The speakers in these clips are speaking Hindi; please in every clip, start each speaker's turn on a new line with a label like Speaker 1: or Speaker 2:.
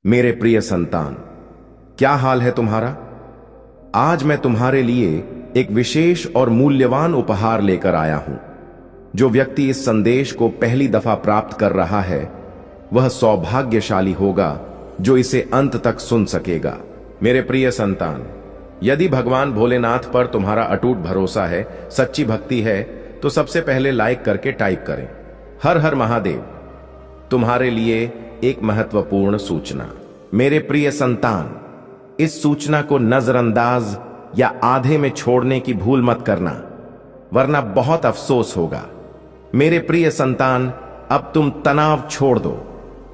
Speaker 1: मेरे प्रिय संतान, क्या हाल है तुम्हारा। आज मैं तुम्हारे लिए एक विशेष और मूल्यवान उपहार लेकर आया हूं। जो व्यक्ति इस संदेश को पहली दफा प्राप्त कर रहा है वह सौभाग्यशाली होगा जो इसे अंत तक सुन सकेगा। मेरे प्रिय संतान, यदि भगवान भोलेनाथ पर तुम्हारा अटूट भरोसा है, सच्ची भक्ति है, तो सबसे पहले लाइक करके टाइप करें, हर हर महादेव। तुम्हारे लिए एक महत्वपूर्ण सूचना। मेरे प्रिय संतान, इस सूचना को नजरअंदाज या आधे में छोड़ने की भूल मत करना, वरना बहुत अफसोस होगा। मेरे प्रिय संतान, अब तुम तनाव छोड़ दो।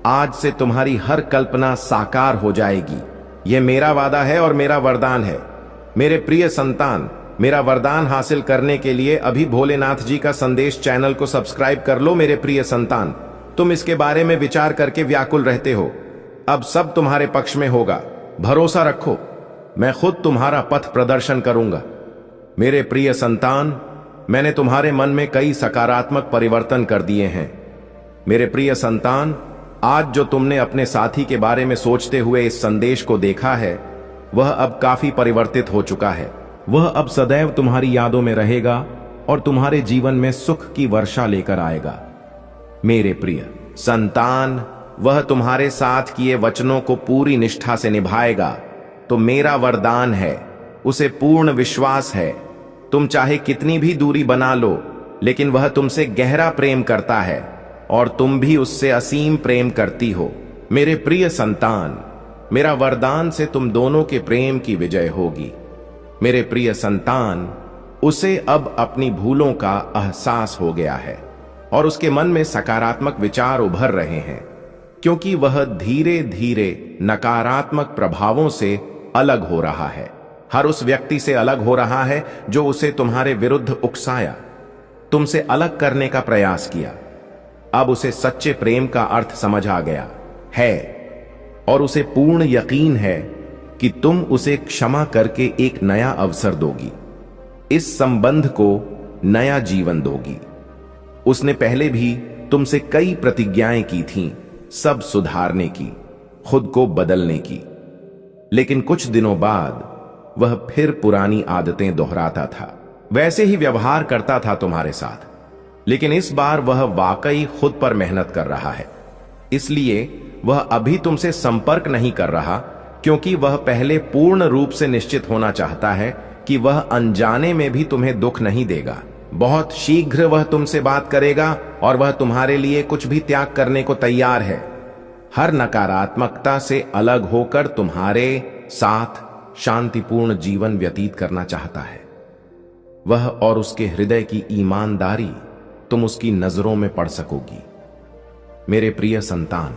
Speaker 1: आज से तुम्हारी हर कल्पना साकार हो जाएगी। यह मेरा वादा है और मेरा वरदान है। मेरे प्रिय संतान, मेरा वरदान हासिल करने के लिए अभी भोलेनाथ जी का संदेश चैनल को सब्सक्राइब कर लो। मेरे प्रिय संतान, तुम इसके बारे में विचार करके व्याकुल रहते हो। अब सब तुम्हारे पक्ष में होगा, भरोसा रखो। मैं खुद तुम्हारा पथ प्रदर्शन करूंगा। मेरे प्रिय संतान, मैंने तुम्हारे मन में कई सकारात्मक परिवर्तन कर दिए हैं। मेरे प्रिय संतान, आज जो तुमने अपने साथी के बारे में सोचते हुए इस संदेश को देखा है वह अब काफी परिवर्तित हो चुका है। वह अब सदैव तुम्हारी यादों में रहेगा और तुम्हारे जीवन में सुख की वर्षा लेकर आएगा। मेरे प्रिय संतान, वह तुम्हारे साथ किए वचनों को पूरी निष्ठा से निभाएगा। तो मेरा वरदान है, उसे पूर्ण विश्वास है। तुम चाहे कितनी भी दूरी बना लो, लेकिन वह तुमसे गहरा प्रेम करता है और तुम भी उससे असीम प्रेम करती हो। मेरे प्रिय संतान, मेरा वरदान से तुम दोनों के प्रेम की विजय होगी। मेरे प्रिय संतान, उसे अब अपनी भूलों का एहसास हो गया है और उसके मन में सकारात्मक विचार उभर रहे हैं, क्योंकि वह धीरे धीरे नकारात्मक प्रभावों से अलग हो रहा है। हर उस व्यक्ति से अलग हो रहा है जो उसे तुम्हारे विरुद्ध उकसाया, तुमसे अलग करने का प्रयास किया। अब उसे सच्चे प्रेम का अर्थ समझ आ गया है और उसे पूर्ण यकीन है कि तुम उसे क्षमा करके एक नया अवसर दोगी, इस संबंध को नया जीवन दोगी। उसने पहले भी तुमसे कई प्रतिज्ञाएं की थीं, सब सुधारने की, खुद को बदलने की, लेकिन कुछ दिनों बाद वह फिर पुरानी आदतें दोहराता था। वैसे ही व्यवहार करता था तुम्हारे साथ, लेकिन इस बार वह वाकई खुद पर मेहनत कर रहा है। इसलिए वह अभी तुमसे संपर्क नहीं कर रहा, क्योंकि वह पहले पूर्ण रूप से निश्चित होना चाहता है कि वह अनजाने में भी तुम्हें दुख नहीं देगा। बहुत शीघ्र वह तुमसे बात करेगा और वह तुम्हारे लिए कुछ भी त्याग करने को तैयार है। हर नकारात्मकता से अलग होकर तुम्हारे साथ शांतिपूर्ण जीवन व्यतीत करना चाहता है। वह और उसके हृदय की ईमानदारी तुम उसकी नजरों में पढ़ सकोगी। मेरे प्रिय संतान,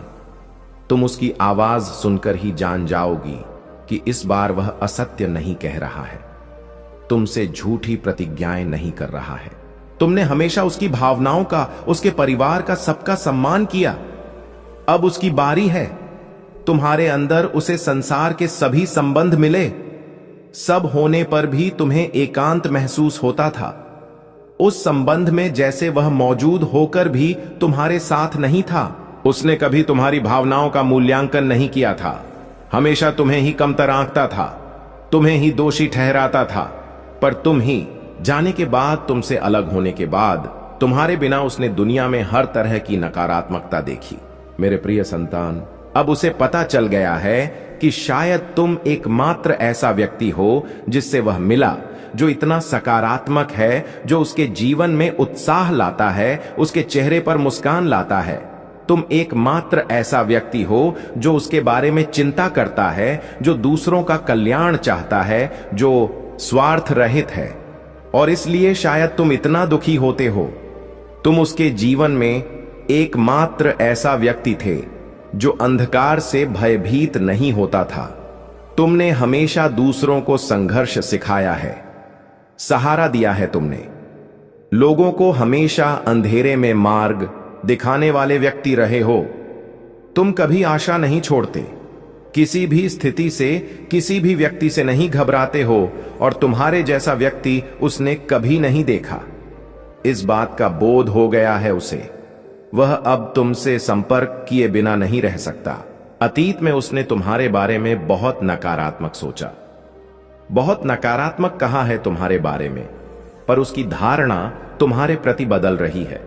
Speaker 1: तुम उसकी आवाज सुनकर ही जान जाओगी कि इस बार वह असत्य नहीं कह रहा है, तुमसे झूठी प्रतिज्ञाएं नहीं कर रहा है। तुमने हमेशा उसकी भावनाओं का, उसके परिवार का, सबका सम्मान किया। अब उसकी बारी है। तुम्हारे अंदर उसे संसार के सभी संबंध मिले। सब होने पर भी तुम्हें एकांत महसूस होता था। उस संबंध में जैसे वह मौजूद होकर भी तुम्हारे साथ नहीं था। उसने कभी तुम्हारी भावनाओं का मूल्यांकन नहीं किया था। हमेशा तुम्हें ही कमतर आंकता था, तुम्हें ही दोषी ठहराता था। पर तुम ही जाने के बाद, तुमसे अलग होने के बाद, तुम्हारे बिना उसने दुनिया में हर तरह की नकारात्मकता देखी। मेरे प्रिय संतान, अब उसे पता चल गया है कि शायद तुम एकमात्र ऐसा व्यक्ति हो जिससे वह मिला, जो इतना सकारात्मक है, जो उसके जीवन में उत्साह लाता है, उसके चेहरे पर मुस्कान लाता है। तुम एकमात्र ऐसा व्यक्ति हो जो उसके बारे में चिंता करता है, जो दूसरों का कल्याण चाहता है, जो स्वार्थ रहित है। और इसलिए शायद तुम इतना दुखी होते हो। तुम उसके जीवन में एकमात्र ऐसा व्यक्ति थे जो अंधकार से भयभीत नहीं होता था। तुमने हमेशा दूसरों को संघर्ष सिखाया है, सहारा दिया है। तुमने लोगों को हमेशा अंधेरे में मार्ग दिखाने वाले व्यक्ति रहे हो। तुम कभी आशा नहीं छोड़ते, किसी भी स्थिति से, किसी भी व्यक्ति से नहीं घबराते हो, और तुम्हारे जैसा व्यक्ति उसने कभी नहीं देखा। इस बात का बोध हो गया है उसे। वह अब तुमसे संपर्क किए बिना नहीं रह सकता। अतीत में उसने तुम्हारे बारे में बहुत नकारात्मक सोचा, बहुत नकारात्मक कहा है तुम्हारे बारे में, पर उसकी धारणा तुम्हारे प्रति बदल रही है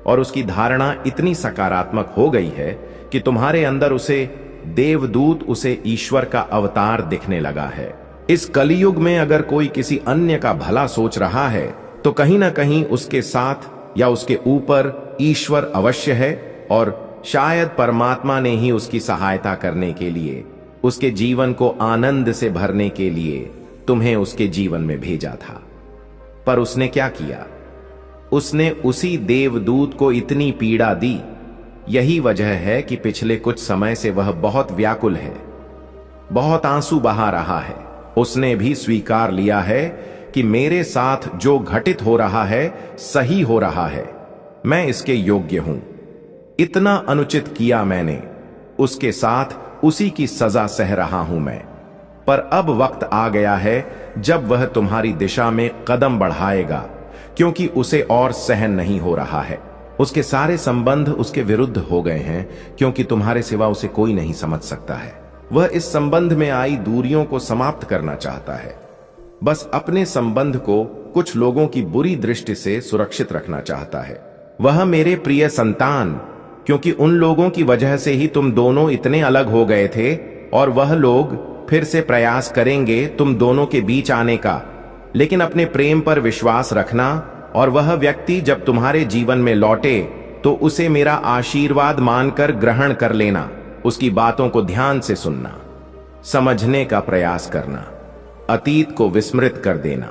Speaker 1: और उसकी धारणा इतनी सकारात्मक हो गई है कि तुम्हारे अंदर उसे देवदूत, उसे ईश्वर का अवतार दिखने लगा है। इस कलियुग में अगर कोई किसी अन्य का भला सोच रहा है तो कहीं ना कहीं उसके साथ या उसके ऊपर ईश्वर अवश्य है और शायद परमात्मा ने ही उसकी सहायता करने के लिए, उसके जीवन को आनंद से भरने के लिए तुम्हें उसके जीवन में भेजा था। पर उसने क्या किया? उसने उसी देवदूत को इतनी पीड़ा दी। यही वजह है कि पिछले कुछ समय से वह बहुत व्याकुल है, बहुत आंसू बहा रहा है। उसने भी स्वीकार लिया है कि मेरे साथ जो घटित हो रहा है सही हो रहा है, मैं इसके योग्य हूं। इतना अनुचित किया मैंने, उसके साथ उसी की सजा सह रहा हूं मैं। पर अब वक्त आ गया है जब वह तुम्हारी दिशा में कदम बढ़ाएगा, क्योंकि उसे और सहन नहीं हो रहा है। उसके सारे संबंध उसके विरुद्ध हो गए हैं, क्योंकि तुम्हारे सिवा उसे कोई नहीं समझ सकता है। वह इस संबंध में आई दूरियों को समाप्त करना चाहता है, बस अपने संबंध को कुछ लोगों की बुरी दृष्टि से सुरक्षित रखना चाहता है। वह मेरे प्रिय संतान, क्योंकि उन लोगों की वजह से ही तुम दोनों इतने अलग हो गए थे, और वह लोग फिर से प्रयास करेंगे तुम दोनों के बीच आने का। लेकिन अपने प्रेम पर विश्वास रखना, और वह व्यक्ति जब तुम्हारे जीवन में लौटे तो उसे मेरा आशीर्वाद मानकर ग्रहण कर लेना। उसकी बातों को ध्यान से सुनना, समझने का प्रयास करना, अतीत को विस्मृत कर देना,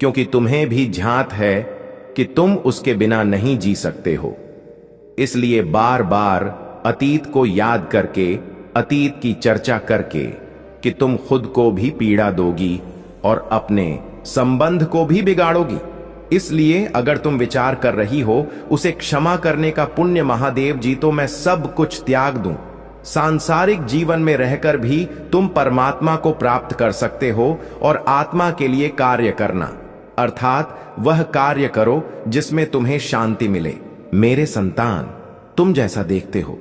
Speaker 1: क्योंकि तुम्हें भी झांत है कि तुम उसके बिना नहीं जी सकते हो। इसलिए बार बार अतीत को याद करके, अतीत की चर्चा करके कि तुम खुद को भी पीड़ा दोगी और अपने संबंध को भी बिगाड़ोगी। इसलिए अगर तुम विचार कर रही हो उसे क्षमा करने का पुण्य महादेव जी, तो मैं सब कुछ त्याग दूं। सांसारिक जीवन में रहकर भी तुम परमात्मा को प्राप्त कर सकते हो और आत्मा के लिए कार्य करना, अर्थात वह कार्य करो जिसमें तुम्हें शांति मिले। मेरे संतान, तुम जैसा देखते हो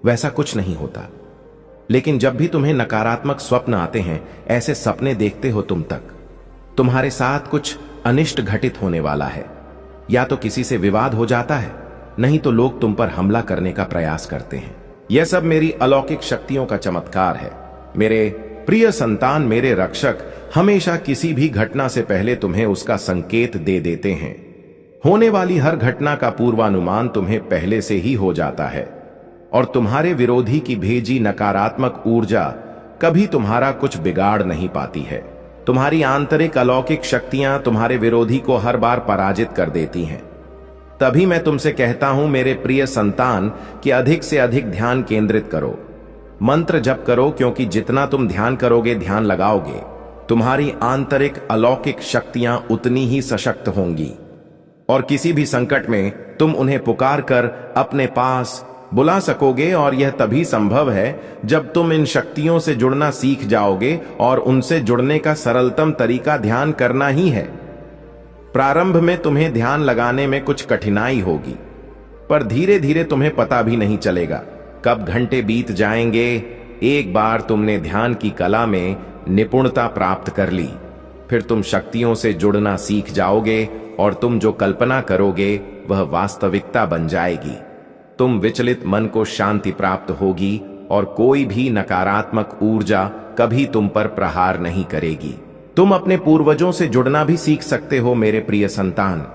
Speaker 1: वैसा कुछ नहीं होता, लेकिन जब भी तुम्हें नकारात्मक स्वप्न आते हैं, ऐसे सपने देखते हो तुम्हारे साथ कुछ अनिष्ट घटित होने वाला है। या तो किसी से विवाद हो जाता है, नहीं तो लोग तुम पर हमला करने का प्रयास करते हैं। यह सब मेरी अलौकिक शक्तियों का चमत्कार है। मेरे प्रिय संतान, मेरे रक्षक हमेशा किसी भी घटना से पहले तुम्हें उसका संकेत दे देते हैं। होने वाली हर घटना का पूर्वानुमान तुम्हें पहले से ही हो जाता है, और तुम्हारे विरोधी की भेजी नकारात्मक ऊर्जा कभी तुम्हारा कुछ बिगाड़ नहीं पाती है। तुम्हारी आंतरिक अलौकिक शक्तियां तुम्हारे विरोधी को हर बार पराजित कर देती हैं। तभी मैं तुमसे कहता हूं मेरे प्रिय संतान कि अधिक से अधिक ध्यान केंद्रित करो, मंत्र जप करो, क्योंकि जितना तुम ध्यान करोगे, ध्यान लगाओगे, तुम्हारी आंतरिक अलौकिक शक्तियां उतनी ही सशक्त होंगी और किसी भी संकट में तुम उन्हें पुकार कर अपने पास बुला सकोगे। और यह तभी संभव है जब तुम इन शक्तियों से जुड़ना सीख जाओगे, और उनसे जुड़ने का सरलतम तरीका ध्यान करना ही है। प्रारंभ में तुम्हें ध्यान लगाने में कुछ कठिनाई होगी, पर धीरे धीरे तुम्हें पता भी नहीं चलेगा कब घंटे बीत जाएंगे। एक बार तुमने ध्यान की कला में निपुणता प्राप्त कर ली, फिर तुम शक्तियों से जुड़ना सीख जाओगे, और तुम जो कल्पना करोगे वह वास्तविकता बन जाएगी। तुम विचलित मन को शांति प्राप्त होगी, और कोई भी नकारात्मक ऊर्जा कभी तुम पर प्रहार नहीं करेगी। तुम अपने पूर्वजों से जुड़ना भी सीख सकते हो मेरे प्रिय संतान,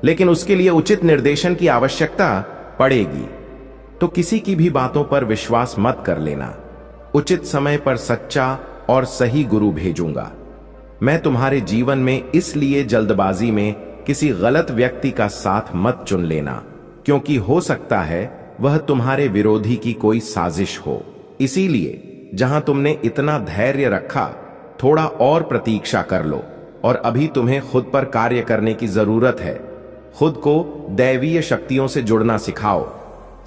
Speaker 1: लेकिन उसके लिए उचित निर्देशन की आवश्यकता पड़ेगी। तो किसी की भी बातों पर विश्वास मत कर लेना। उचित समय पर सच्चा और सही गुरु भेजूंगा। मैं तुम्हारे जीवन में इसलिए जल्दबाजी में किसी गलत व्यक्ति का साथ मत चुन लेना, क्योंकि हो सकता है वह तुम्हारे विरोधी की कोई साजिश हो। इसीलिए जहां तुमने इतना धैर्य रखा, थोड़ा और प्रतीक्षा कर लो, और अभी तुम्हें खुद पर कार्य करने की जरूरत है। खुद को दैवीय शक्तियों से जुड़ना सिखाओ।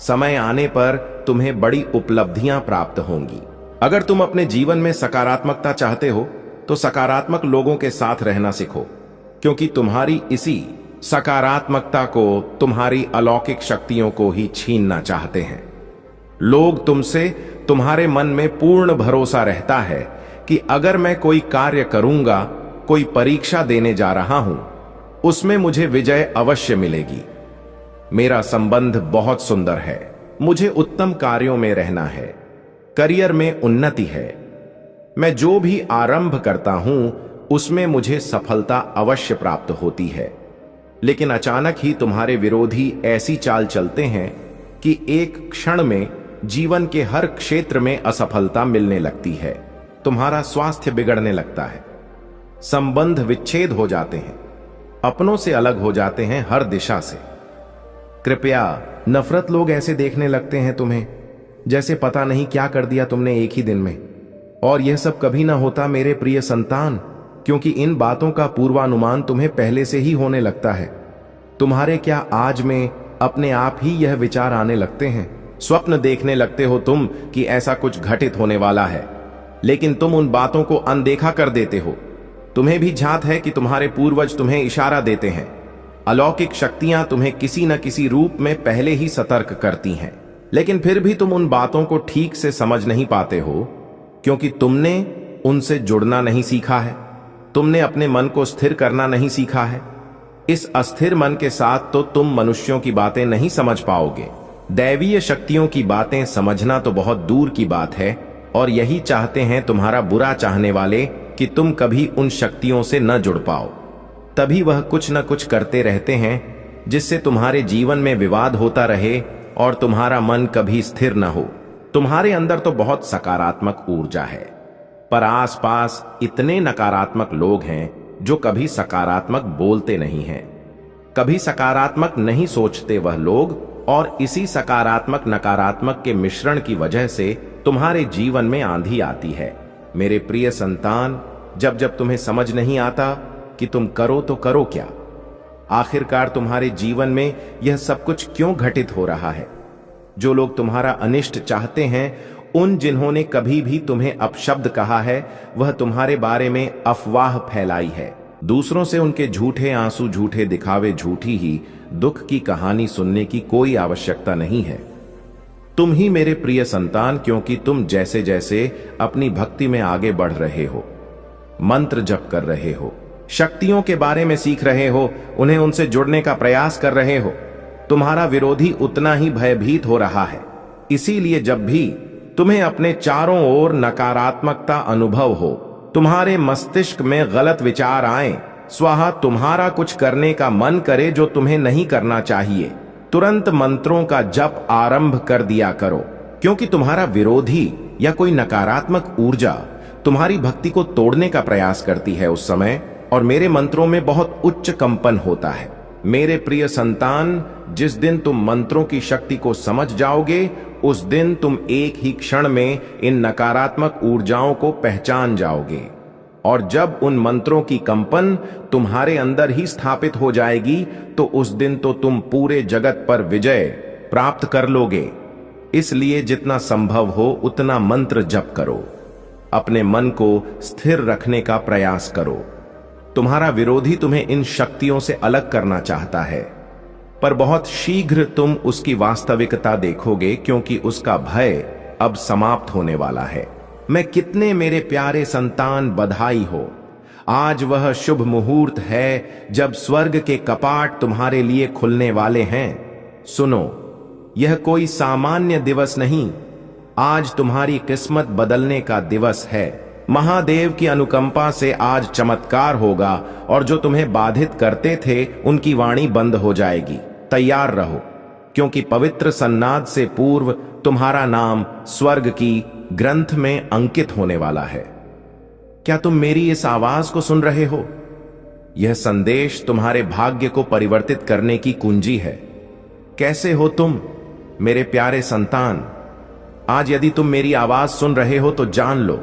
Speaker 1: समय आने पर तुम्हें बड़ी उपलब्धियां प्राप्त होंगी। अगर तुम अपने जीवन में सकारात्मकता चाहते हो तो सकारात्मक लोगों के साथ रहना सीखो, क्योंकि तुम्हारी इसी सकारात्मकता को तुम्हारी अलौकिक शक्तियों को ही छीनना चाहते हैं। लोग तुमसे, तुम्हारे मन में पूर्ण भरोसा रहता है कि अगर मैं कोई कार्य करूंगा, कोई परीक्षा देने जा रहा हूं, उसमें मुझे विजय अवश्य मिलेगी। मेरा संबंध बहुत सुंदर है, मुझे उत्तम कार्यों में रहना है, करियर में उन्नति है। मैं जो भी आरंभ करता हूं उसमें मुझे सफलता अवश्य प्राप्त होती है। लेकिन अचानक ही तुम्हारे विरोधी ऐसी चाल चलते हैं कि एक क्षण में जीवन के हर क्षेत्र में असफलता मिलने लगती है। तुम्हारा स्वास्थ्य बिगड़ने लगता है, संबंध विच्छेद हो जाते हैं, अपनों से अलग हो जाते हैं हर दिशा से। कृपया, नफरत लोग ऐसे देखने लगते हैं तुम्हें जैसे पता नहीं क्या कर दिया तुमने एक ही दिन में। और यह सब कभी ना होता मेरे प्रिय संतान, क्योंकि इन बातों का पूर्वानुमान तुम्हें पहले से ही होने लगता है। तुम्हारे क्या आज में अपने आप ही यह विचार आने लगते हैं, स्वप्न देखने लगते हो तुम कि ऐसा कुछ घटित होने वाला है, लेकिन तुम उन बातों को अनदेखा कर देते हो। तुम्हें भी झात है कि तुम्हारे पूर्वज तुम्हें इशारा देते हैं। अलौकिक शक्तियां तुम्हें किसी न किसी रूप में पहले ही सतर्क करती हैं, लेकिन फिर भी तुम उन बातों को ठीक से समझ नहीं पाते हो, क्योंकि तुमने उनसे जुड़ना नहीं सीखा है, तुमने अपने मन को स्थिर करना नहीं सीखा है। इस अस्थिर मन के साथ तो तुम मनुष्यों की बातें नहीं समझ पाओगे। दैवीय शक्तियों की बातें समझना तो बहुत दूर की बात है, और यही चाहते हैं तुम्हारा बुरा चाहने वाले कि तुम कभी उन शक्तियों से न जुड़ पाओ। तभी वह कुछ न कुछ करते रहते हैं जिससे तुम्हारे जीवन में विवाद होता रहे और तुम्हारा मन कभी स्थिर न हो। तुम्हारे अंदर तो बहुत सकारात्मक ऊर्जा है, पर आसपास इतने नकारात्मक लोग हैं जो कभी सकारात्मक बोलते नहीं हैं, कभी सकारात्मक नहीं सोचते वह लोग, और इसी सकारात्मक नकारात्मक के मिश्रण की वजह से तुम्हारे जीवन में आंधी आती है। मेरे प्रिय संतान, जब जब तुम्हें समझ नहीं आता कि तुम करो तो करो क्या, आखिरकार तुम्हारे जीवन में यह सब कुछ क्यों घटित हो रहा है। जो लोग तुम्हारा अनिष्ट चाहते हैं, उन जिन्होंने कभी भी तुम्हें अपशब्द कहा है, वह तुम्हारे बारे में अफवाह फैलाई है। दूसरों से उनके झूठे आंसू, झूठे दिखावे, झूठी ही दुख की कहानी सुनने की कोई आवश्यकता नहीं है। तुम ही मेरे प्रिय संतान, क्योंकि तुम जैसे जैसे अपनी भक्ति में आगे बढ़ रहे हो, मंत्र जप कर रहे हो, शक्तियों के बारे में सीख रहे हो, उन्हें उनसे जुड़ने का प्रयास कर रहे हो, तुम्हारा विरोधी उतना ही भयभीत हो रहा है। इसीलिए जब भी तुम्हें अपने चारों ओर नकारात्मकता अनुभव हो, तुम्हारे मस्तिष्क में गलत विचार आए, स्वाहा तुम्हारा कुछ करने का मन करे जो तुम्हें नहीं करना चाहिए, तुरंत मंत्रों का जप आरंभ कर दिया करो, क्योंकि तुम्हारा विरोधी या कोई नकारात्मक ऊर्जा तुम्हारी भक्ति को तोड़ने का प्रयास करती है उस समय, और मेरे मंत्रों में बहुत उच्च कंपन होता है। मेरे प्रिय संतान, जिस दिन तुम मंत्रों की शक्ति को समझ जाओगे, उस दिन तुम एक ही क्षण में इन नकारात्मक ऊर्जाओं को पहचान जाओगे, और जब उन मंत्रों की कंपन तुम्हारे अंदर ही स्थापित हो जाएगी, तो उस दिन तो तुम पूरे जगत पर विजय प्राप्त कर लोगे। इसलिए जितना संभव हो उतना मंत्र जप करो, अपने मन को स्थिर रखने का प्रयास करो। तुम्हारा विरोधी तुम्हें इन शक्तियों से अलग करना चाहता है, पर बहुत शीघ्र तुम उसकी वास्तविकता देखोगे, क्योंकि उसका भय अब समाप्त होने वाला है। मैं कितने मेरे प्यारे संतान, बधाई हो। आज वह शुभ मुहूर्त है जब स्वर्ग के कपाट तुम्हारे लिए खुलने वाले हैं। सुनो, यह कोई सामान्य दिवस नहीं, आज तुम्हारी किस्मत बदलने का दिवस है। महादेव की अनुकंपा से आज चमत्कार होगा, और जो तुम्हें बाधित करते थे उनकी वाणी बंद हो जाएगी। तैयार रहो, क्योंकि पवित्र सन्नाद से पूर्व तुम्हारा नाम स्वर्ग की ग्रंथ में अंकित होने वाला है। क्या तुम मेरी इस आवाज को सुन रहे हो? यह संदेश तुम्हारे भाग्य को परिवर्तित करने की कुंजी है। कैसे हो तुम मेरे प्यारे संतान? आज यदि तुम मेरी आवाज सुन रहे हो तो जान लो,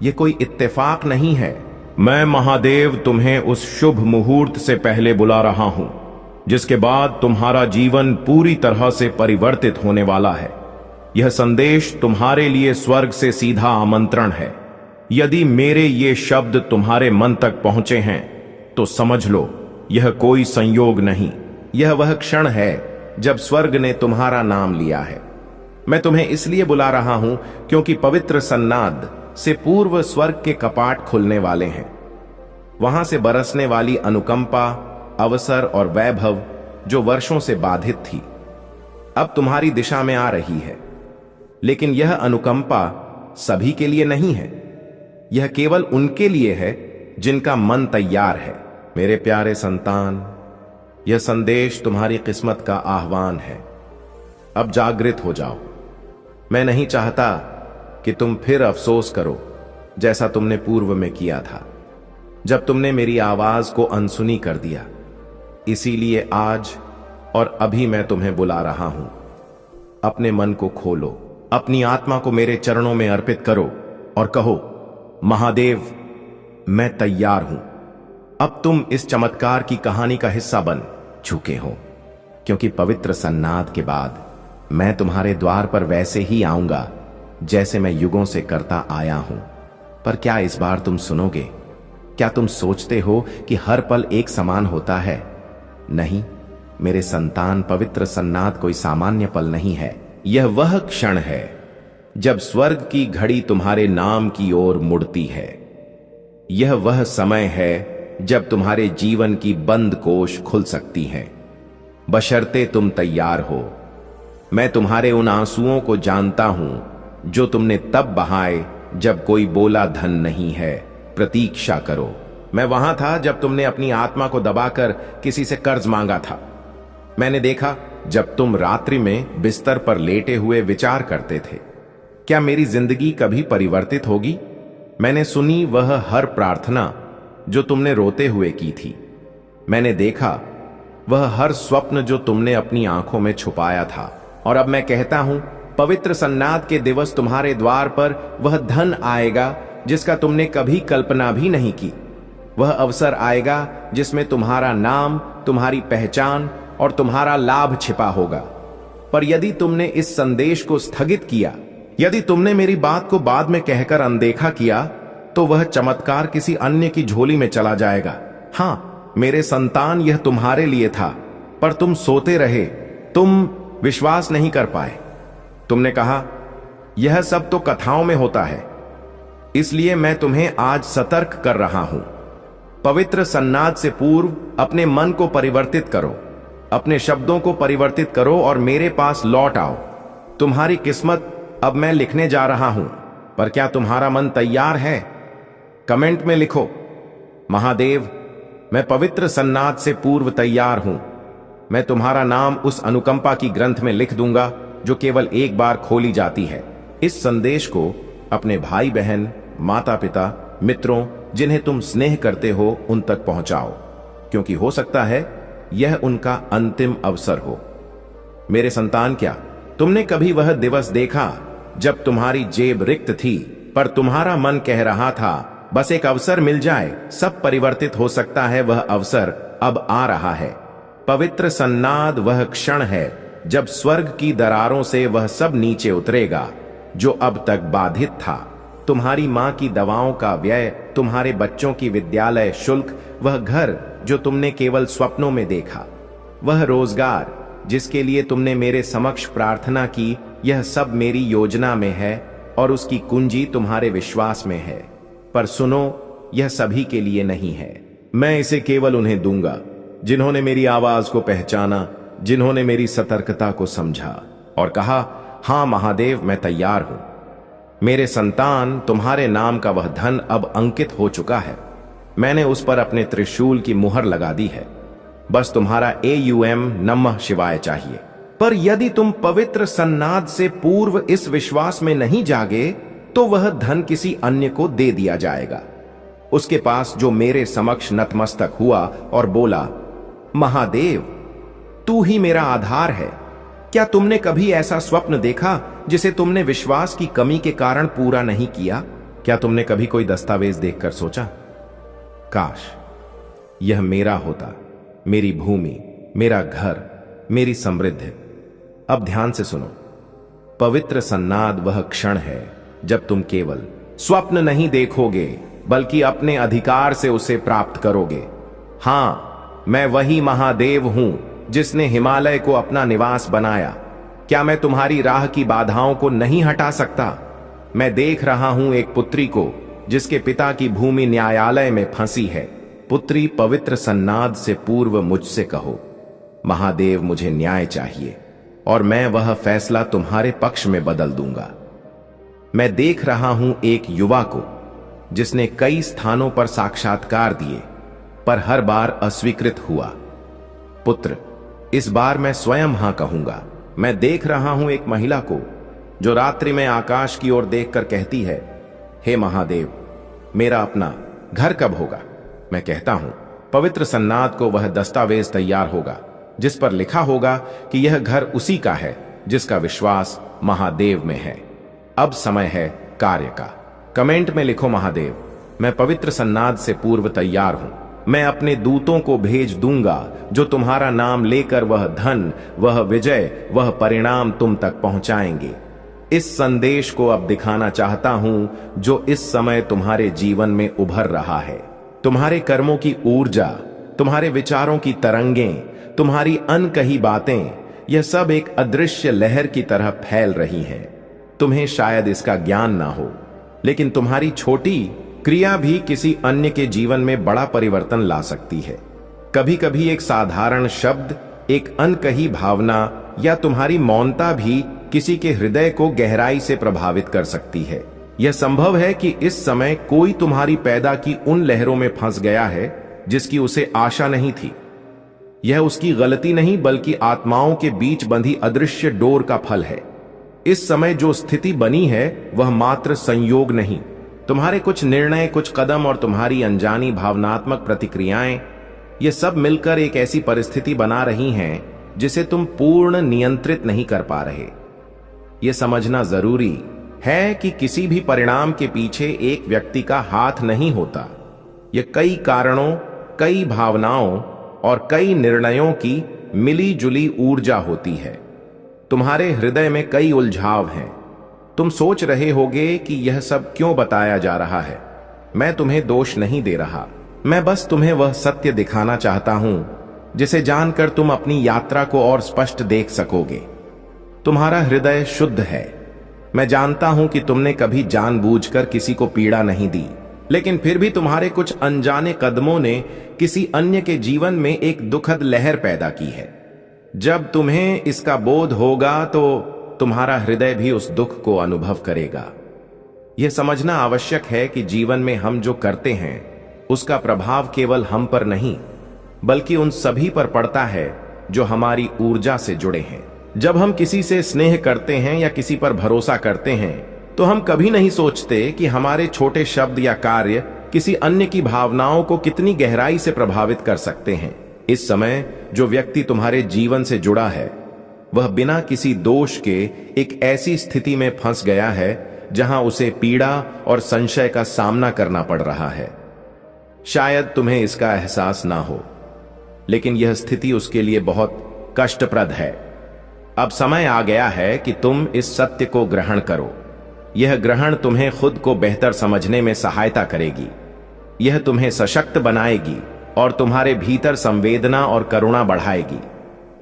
Speaker 1: यह कोई इत्तेफाक नहीं है। मैं महादेव तुम्हें उस शुभ मुहूर्त से पहले बुला रहा हूं, जिसके बाद तुम्हारा जीवन पूरी तरह से परिवर्तित होने वाला है। यह संदेश तुम्हारे लिए स्वर्ग से सीधा आमंत्रण है। यदि मेरे ये शब्द तुम्हारे मन तक पहुंचे हैं तो समझ लो, यह कोई संयोग नहीं, यह वह क्षण है जब स्वर्ग ने तुम्हारा नाम लिया है। मैं तुम्हें इसलिए बुला रहा हूं क्योंकि पवित्र सन्नाद से पूर्व स्वर्ग के कपाट खुलने वाले हैं। वहां से बरसने वाली अनुकंपा, अवसर और वैभव जो वर्षों से बाधित थी, अब तुम्हारी दिशा में आ रही है। लेकिन यह अनुकंपा सभी के लिए नहीं है, यह केवल उनके लिए है जिनका मन तैयार है। मेरे प्यारे संतान, यह संदेश तुम्हारी किस्मत का आह्वान है। अब जागृत हो जाओ। मैं नहीं चाहता कि तुम फिर अफसोस करो जैसा तुमने पूर्व में किया था, जब तुमने मेरी आवाज को अनसुनी कर दिया। इसीलिए आज और अभी मैं तुम्हें बुला रहा हूं। अपने मन को खोलो, अपनी आत्मा को मेरे चरणों में अर्पित करो और कहो, महादेव, मैं तैयार हूं। अब तुम इस चमत्कार की कहानी का हिस्सा बन चुके हो, क्योंकि पवित्र सन्नाद के बाद मैं तुम्हारे द्वार पर वैसे ही आऊंगा जैसे मैं युगों से करता आया हूं। पर क्या इस बार तुम सुनोगे? क्या तुम सोचते हो कि हर पल एक समान होता है? नहीं मेरे संतान, पवित्र सन्नाद कोई सामान्य पल नहीं है। यह वह क्षण है जब स्वर्ग की घड़ी तुम्हारे नाम की ओर मुड़ती है। यह वह समय है जब तुम्हारे जीवन की बंद कोश खुल सकती हैं, बशर्ते तुम तैयार हो। मैं तुम्हारे उन आंसुओं को जानता हूं जो तुमने तब बहाए जब कोई बोला धन नहीं है, प्रतीक्षा करो। मैं वहां था जब तुमने अपनी आत्मा को दबाकर किसी से कर्ज मांगा था। मैंने देखा जब तुम रात्रि में बिस्तर पर लेटे हुए विचार करते थे, क्या मेरी जिंदगी कभी परिवर्तित होगी? मैंने सुनी वह हर प्रार्थना जो तुमने रोते हुए की थी। मैंने देखा वह हर स्वप्न जो तुमने अपनी आंखों में छुपाया था। और अब मैं कहता हूं, पवित्र सन्नाद के दिवस तुम्हारे द्वार पर वह धन आएगा जिसका तुमने कभी कल्पना भी नहीं की। वह अवसर आएगा जिसमें तुम्हारा नाम, तुम्हारी पहचान और तुम्हारा लाभ छिपा होगा। पर यदि तुमने इस संदेश को स्थगित किया, यदि तुमने मेरी बात को बाद में कहकर अनदेखा किया, तो वह चमत्कार किसी अन्य की झोली में चला जाएगा। हां मेरे संतान, यह तुम्हारे लिए था, पर तुम सोते रहे, तुम विश्वास नहीं कर पाए। तुमने कहा यह सब तो कथाओं में होता है। इसलिए मैं तुम्हें आज सतर्क कर रहा हूं। पवित्र सन्नाद से पूर्व अपने मन को परिवर्तित करो, अपने शब्दों को परिवर्तित करो और मेरे पास लौट आओ। तुम्हारी किस्मत अब मैं लिखने जा रहा हूं, पर क्या तुम्हारा मन तैयार है? कमेंट में लिखो, महादेव, मैं पवित्र सन्नाद से पूर्व तैयार हूं। मैं तुम्हारा नाम उस अनुकंपा की ग्रंथ में लिख दूंगा जो केवल एक बार खोली जाती है। इस संदेश को अपने भाई बहन, माता पिता, मित्रों जिन्हें तुम स्नेह करते हो उन तक पहुंचाओ, क्योंकि हो सकता है यह उनका अंतिम अवसर हो। मेरे संतान, क्या तुमने कभी वह दिवस देखा जब तुम्हारी जेब रिक्त थी पर तुम्हारा मन कह रहा था बस एक अवसर मिल जाए, सब परिवर्तित हो सकता है? वह अवसर अब आ रहा है। पवित्र सन्नाद वह क्षण है जब स्वर्ग की दरारों से वह सब नीचे उतरेगा जो अब तक बाधित था। तुम्हारी मां की दवाओं का व्यय, तुम्हारे बच्चों की विद्यालय शुल्क, वह घर जो तुमने केवल स्वप्नों में देखा, वह रोजगार जिसके लिए तुमने मेरे समक्ष प्रार्थना की, यह सब मेरी योजना में है और उसकी कुंजी तुम्हारे विश्वास में है। पर सुनो, यह सभी के लिए नहीं है। मैं इसे केवल उन्हें दूंगा जिन्होंने मेरी आवाज को पहचाना, जिन्होंने मेरी सतर्कता को समझा और कहा, हां महादेव, मैं तैयार हूं। मेरे संतान, तुम्हारे नाम का वह धन अब अंकित हो चुका है। मैंने उस पर अपने त्रिशूल की मुहर लगा दी है। बस तुम्हारा AUM नमः शिवाय चाहिए। पर यदि तुम पवित्र सन्नाद से पूर्व इस विश्वास में नहीं जागे, तो वह धन किसी अन्य को दे दिया जाएगा। उसके पास जो मेरे समक्ष नतमस्तक हुआ और बोला, महादेव, तू ही मेरा आधार है। क्या तुमने कभी ऐसा स्वप्न देखा जिसे तुमने विश्वास की कमी के कारण पूरा नहीं किया? क्या तुमने कभी कोई दस्तावेज देखकर सोचा, काश यह मेरा होता, मेरी भूमि, मेरा घर, मेरी समृद्धि? अब ध्यान से सुनो, पवित्र सन्नाद वह क्षण है जब तुम केवल स्वप्न नहीं देखोगे बल्कि अपने अधिकार से उसे प्राप्त करोगे। हां, मैं वही महादेव हूं जिसने हिमालय को अपना निवास बनाया। क्या मैं तुम्हारी राह की बाधाओं को नहीं हटा सकता? मैं देख रहा हूं एक पुत्री को जिसके पिता की भूमि न्यायालय में फंसी है। पुत्री, पवित्र सन्नाद से पूर्व मुझसे कहो, महादेव मुझे न्याय चाहिए और मैं वह फैसला तुम्हारे पक्ष में बदल दूंगा। मैं देख रहा हूं एक युवा को जिसने कई स्थानों पर साक्षात्कार दिए पर हर बार अस्वीकृत हुआ। पुत्र, इस बार मैं स्वयं हां कहूंगा। मैं देख रहा हूं एक महिला को जो रात्रि में आकाश की ओर देखकर कहती है, हे महादेव, मेरा अपना घर कब होगा? मैं कहता हूं, पवित्र सन्नाद को वह दस्तावेज तैयार होगा जिस पर लिखा होगा कि यह घर उसी का है जिसका विश्वास महादेव में है। अब समय है कार्य का। कमेंट में लिखो, महादेव, मैं पवित्र सन्नाद से पूर्व तैयार हूं। मैं अपने दूतों को भेज दूंगा जो तुम्हारा नाम लेकर वह धन, वह विजय, वह परिणाम तुम तक पहुंचाएंगे। इस संदेश को अब दिखाना चाहता हूं जो इस समय तुम्हारे जीवन में उभर रहा है। तुम्हारे कर्मों की ऊर्जा, तुम्हारे विचारों की तरंगें, तुम्हारी अनकही बातें, यह सब एक अदृश्य लहर की तरह फैल रही हैं। तुम्हें शायद इसका ज्ञान ना हो, लेकिन तुम्हारी छोटी क्रिया भी किसी अन्य के जीवन में बड़ा परिवर्तन ला सकती है। कभी कभी एक साधारण शब्द, एक अनकही भावना या तुम्हारी मौनता भी किसी के हृदय को गहराई से प्रभावित कर सकती है। यह संभव है कि इस समय कोई तुम्हारी पैदा की उन लहरों में फंस गया है जिसकी उसे आशा नहीं थी। यह उसकी गलती नहीं बल्कि आत्माओं के बीच बंधी अदृश्य डोर का फल है। इस समय जो स्थिति बनी है वह मात्र संयोग नहीं, तुम्हारे कुछ निर्णय, कुछ कदम और तुम्हारी अनजानी भावनात्मक प्रतिक्रियाएं, ये सब मिलकर एक ऐसी परिस्थिति बना रही हैं जिसे तुम पूर्ण नियंत्रित नहीं कर पा रहे। यह समझना जरूरी है कि किसी भी परिणाम के पीछे एक व्यक्ति का हाथ नहीं होता। यह कई कारणों, कई भावनाओं और कई निर्णयों की मिली जुली ऊर्जा होती है। तुम्हारे हृदय में कई उलझाव हैं। तुम सोच रहे होगे कि यह सब क्यों बताया जा रहा है। मैं तुम्हें दोष नहीं दे रहा, मैं बस तुम्हें वह सत्य दिखाना चाहता हूं जिसे जानकर तुम अपनी यात्रा को और स्पष्ट देख सकोगे। तुम्हारा हृदय शुद्ध है। मैं जानता हूं कि तुमने कभी जानबूझकर किसी को पीड़ा नहीं दी, लेकिन फिर भी तुम्हारे कुछ अनजाने कदमों ने किसी अन्य के जीवन में एक दुखद लहर पैदा की है। जब तुम्हें इसका बोध होगा तो तुम्हारा हृदय भी उस दुख को अनुभव करेगा। यह समझना आवश्यक है कि जीवन में हम जो करते हैं उसका प्रभाव केवल हम पर नहीं बल्कि उन सभी पर पड़ता है जो हमारी ऊर्जा से जुड़े हैं। जब हम किसी से स्नेह करते हैं या किसी पर भरोसा करते हैं तो हम कभी नहीं सोचते कि हमारे छोटे शब्द या कार्य किसी अन्य की भावनाओं को कितनी गहराई से प्रभावित कर सकते हैं। इस समय जो व्यक्ति तुम्हारे जीवन से जुड़ा है वह बिना किसी दोष के एक ऐसी स्थिति में फंस गया है जहां उसे पीड़ा और संशय का सामना करना पड़ रहा है। शायद तुम्हें इसका एहसास ना हो, लेकिन यह स्थिति उसके लिए बहुत कष्टप्रद है। अब समय आ गया है कि तुम इस सत्य को ग्रहण करो। यह ग्रहण तुम्हें खुद को बेहतर समझने में सहायता करेगी। यह तुम्हें सशक्त बनाएगी और तुम्हारे भीतर संवेदना और करुणा बढ़ाएगी।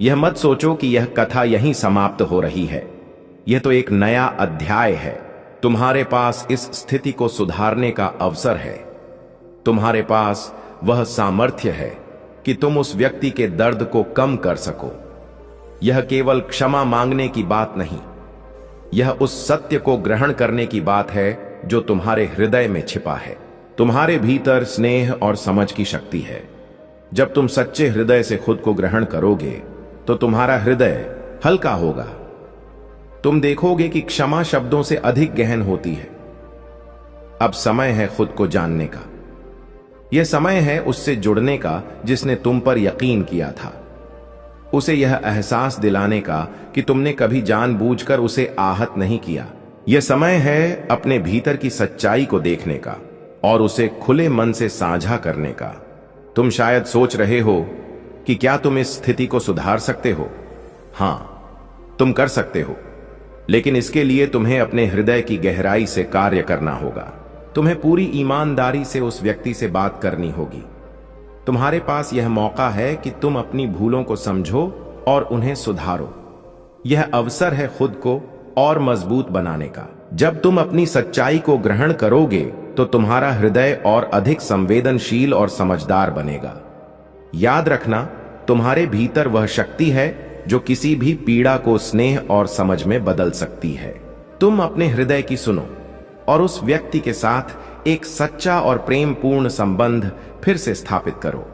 Speaker 1: यह मत सोचो कि यह कथा यहीं समाप्त हो रही है। यह तो एक नया अध्याय है। तुम्हारे पास इस स्थिति को सुधारने का अवसर है। तुम्हारे पास वह सामर्थ्य है कि तुम उस व्यक्ति के दर्द को कम कर सको। यह केवल क्षमा मांगने की बात नहीं, यह उस सत्य को ग्रहण करने की बात है जो तुम्हारे हृदय में छिपा है। तुम्हारे भीतर स्नेह और समझ की शक्ति है। जब तुम सच्चे हृदय से खुद को ग्रहण करोगे तो तुम्हारा हृदय हल्का होगा। तुम देखोगे कि क्षमा शब्दों से अधिक गहन होती है। अब समय है खुद को जानने का। यह समय है उससे जुड़ने का जिसने तुम पर यकीन किया था। उसे यह एहसास दिलाने का कि तुमने कभी जानबूझकर उसे आहत नहीं किया। यह समय है अपने भीतर की सच्चाई को देखने का और उसे खुले मन से साझा करने का। तुम शायद सोच रहे हो कि क्या तुम इस स्थिति को सुधार सकते हो? हां, तुम कर सकते हो, लेकिन इसके लिए तुम्हें अपने हृदय की गहराई से कार्य करना होगा। तुम्हें पूरी ईमानदारी से उस व्यक्ति से बात करनी होगी। तुम्हारे पास यह मौका है कि तुम अपनी भूलों को समझो और उन्हें सुधारो। यह अवसर है खुद को और मजबूत बनाने का। जब तुम अपनी सच्चाई को ग्रहण करोगे तो तुम्हारा हृदय और अधिक संवेदनशील और समझदार बनेगा। याद रखना, तुम्हारे भीतर वह शक्ति है जो किसी भी पीड़ा को स्नेह और समझ में बदल सकती है। तुम अपने हृदय की सुनो और उस व्यक्ति के साथ एक सच्चा और प्रेमपूर्ण संबंध फिर से स्थापित करो।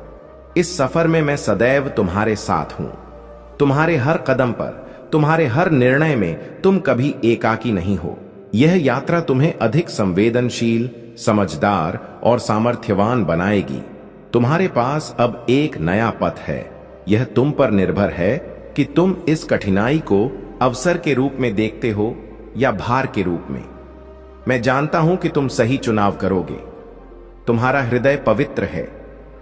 Speaker 1: इस सफर में मैं सदैव तुम्हारे साथ हूं। तुम्हारे हर कदम पर, तुम्हारे हर निर्णय में तुम कभी एकाकी नहीं हो। यह यात्रा तुम्हें अधिक संवेदनशील, समझदार और सामर्थ्यवान बनाएगी। तुम्हारे पास अब एक नया पथ है। यह तुम पर निर्भर है कि तुम इस कठिनाई को अवसर के रूप में देखते हो या भार के रूप में। मैं जानता हूं कि तुम सही चुनाव करोगे। तुम्हारा हृदय पवित्र है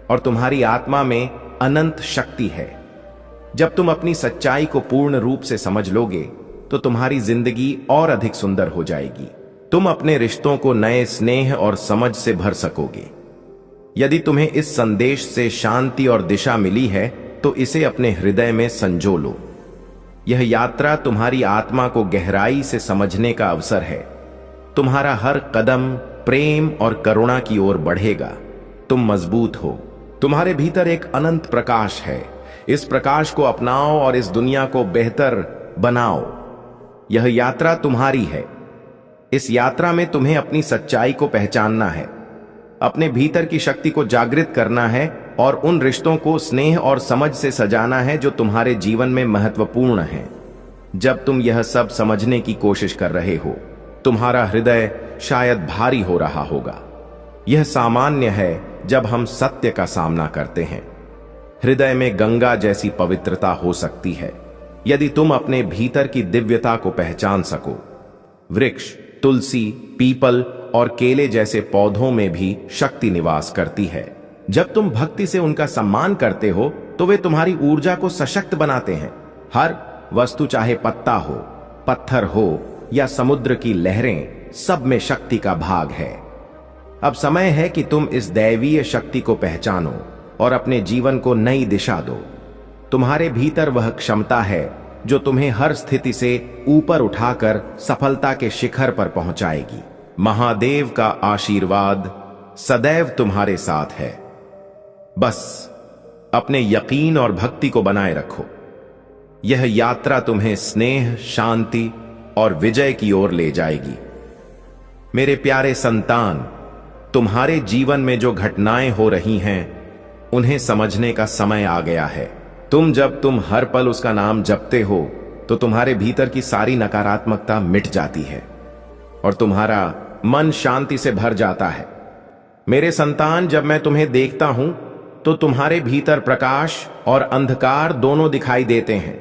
Speaker 1: और तुम्हारी आत्मा में अनंत शक्ति है। जब तुम अपनी सच्चाई को पूर्ण रूप से समझ लोगे तो तुम्हारी जिंदगी और अधिक सुंदर हो जाएगी। तुम अपने रिश्तों को नए स्नेह और समझ से भर सकोगे। यदि तुम्हें इस संदेश से शांति और दिशा मिली है तो इसे अपने हृदय में संजो लो। यह यात्रा तुम्हारी आत्मा को गहराई से समझने का अवसर है। तुम्हारा हर कदम प्रेम और करुणा की ओर बढ़ेगा। तुम मजबूत हो। तुम्हारे भीतर एक अनंत प्रकाश है। इस प्रकाश को अपनाओ और इस दुनिया को बेहतर बनाओ। यह यात्रा तुम्हारी है। इस यात्रा में तुम्हें अपनी सच्चाई को पहचानना है, अपने भीतर की शक्ति को जागृत करना है और उन रिश्तों को स्नेह और समझ से सजाना है जो तुम्हारे जीवन में महत्वपूर्ण हैं। जब तुम यह सब समझने की कोशिश कर रहे हो, तुम्हारा हृदय शायद भारी हो रहा होगा। यह सामान्य है जब हम सत्य का सामना करते हैं। हृदय में गंगा जैसी पवित्रता हो सकती है यदि तुम अपने भीतर की दिव्यता को पहचान सको। वृक्ष, तुलसी, पीपल और केले जैसे पौधों में भी शक्ति निवास करती है। जब तुम भक्ति से उनका सम्मान करते हो तो वे तुम्हारी ऊर्जा को सशक्त बनाते हैं। हर वस्तु, चाहे पत्ता हो, पत्थर हो या समुद्र की लहरें, सब में शक्ति का भाग है। अब समय है कि तुम इस दैवीय शक्ति को पहचानो और अपने जीवन को नई दिशा दो। तुम्हारे भीतर वह क्षमता है जो तुम्हें हर स्थिति से ऊपर उठाकर सफलता के शिखर पर पहुंचाएगी। महादेव का आशीर्वाद सदैव तुम्हारे साथ है। बस अपने यकीन और भक्ति को बनाए रखो। यह यात्रा तुम्हें स्नेह, शांति और विजय की ओर ले जाएगी। मेरे प्यारे संतान, तुम्हारे जीवन में जो घटनाएं हो रही हैं, उन्हें समझने का समय आ गया है। जब तुम हर पल उसका नाम जपते हो तो तुम्हारे भीतर की सारी नकारात्मकता मिट जाती है और तुम्हारा मन शांति से भर जाता है। मेरे संतान, जब मैं तुम्हें देखता हूं तो तुम्हारे भीतर प्रकाश और अंधकार दोनों दिखाई देते हैं।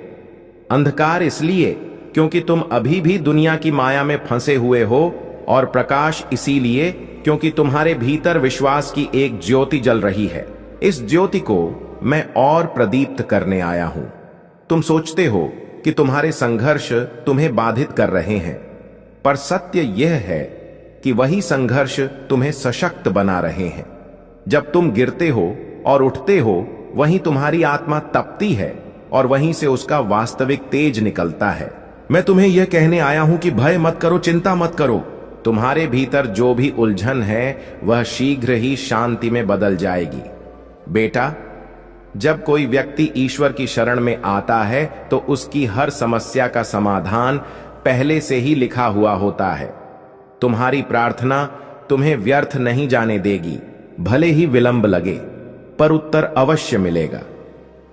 Speaker 1: अंधकार इसलिए क्योंकि तुम अभी भी दुनिया की माया में फंसे हुए हो, और प्रकाश इसीलिए क्योंकि तुम्हारे भीतर विश्वास की एक ज्योति जल रही है। इस ज्योति को मैं और प्रदीप्त करने आया हूं। तुम सोचते हो कि तुम्हारे संघर्ष तुम्हें बाधित कर रहे हैं, पर सत्य यह है कि वही संघर्ष तुम्हें सशक्त बना रहे हैं। जब तुम गिरते हो और उठते हो, वहीं तुम्हारी आत्मा तपती है और वहीं से उसका वास्तविक तेज निकलता है। मैं तुम्हें यह कहने आया हूं कि भय मत करो, चिंता मत करो। तुम्हारे भीतर जो भी उलझन है वह शीघ्र ही शांति में बदल जाएगी। बेटा, जब कोई व्यक्ति ईश्वर की शरण में आता है तो उसकी हर समस्या का समाधान पहले से ही लिखा हुआ होता है। तुम्हारी प्रार्थना तुम्हें व्यर्थ नहीं जाने देगी। भले ही विलंब लगे, पर उत्तर अवश्य मिलेगा।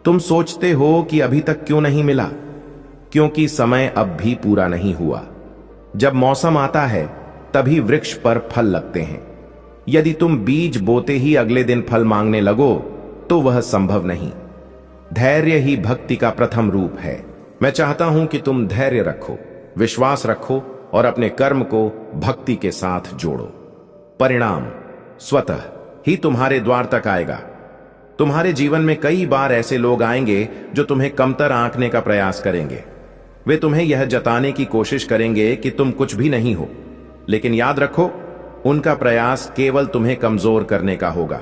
Speaker 1: तुम सोचते हो कि अभी तक क्यों नहीं मिला, क्योंकि समय अब भी पूरा नहीं हुआ। जब मौसम आता है तभी वृक्ष पर फल लगते हैं। यदि तुम बीज बोते ही अगले दिन फल मांगने लगो तो वह संभव नहीं। धैर्य ही भक्ति का प्रथम रूप है। मैं चाहता हूं कि तुम धैर्य रखो, विश्वास रखो और अपने कर्म को भक्ति के साथ जोड़ो। परिणाम स्वतः ही तुम्हारे द्वार तक आएगा। तुम्हारे जीवन में कई बार ऐसे लोग आएंगे जो तुम्हें कमतर आंकने का प्रयास करेंगे। वे तुम्हें यह जताने की कोशिश करेंगे कि तुम कुछ भी नहीं हो, लेकिन याद रखो, उनका प्रयास केवल तुम्हें कमजोर करने का होगा।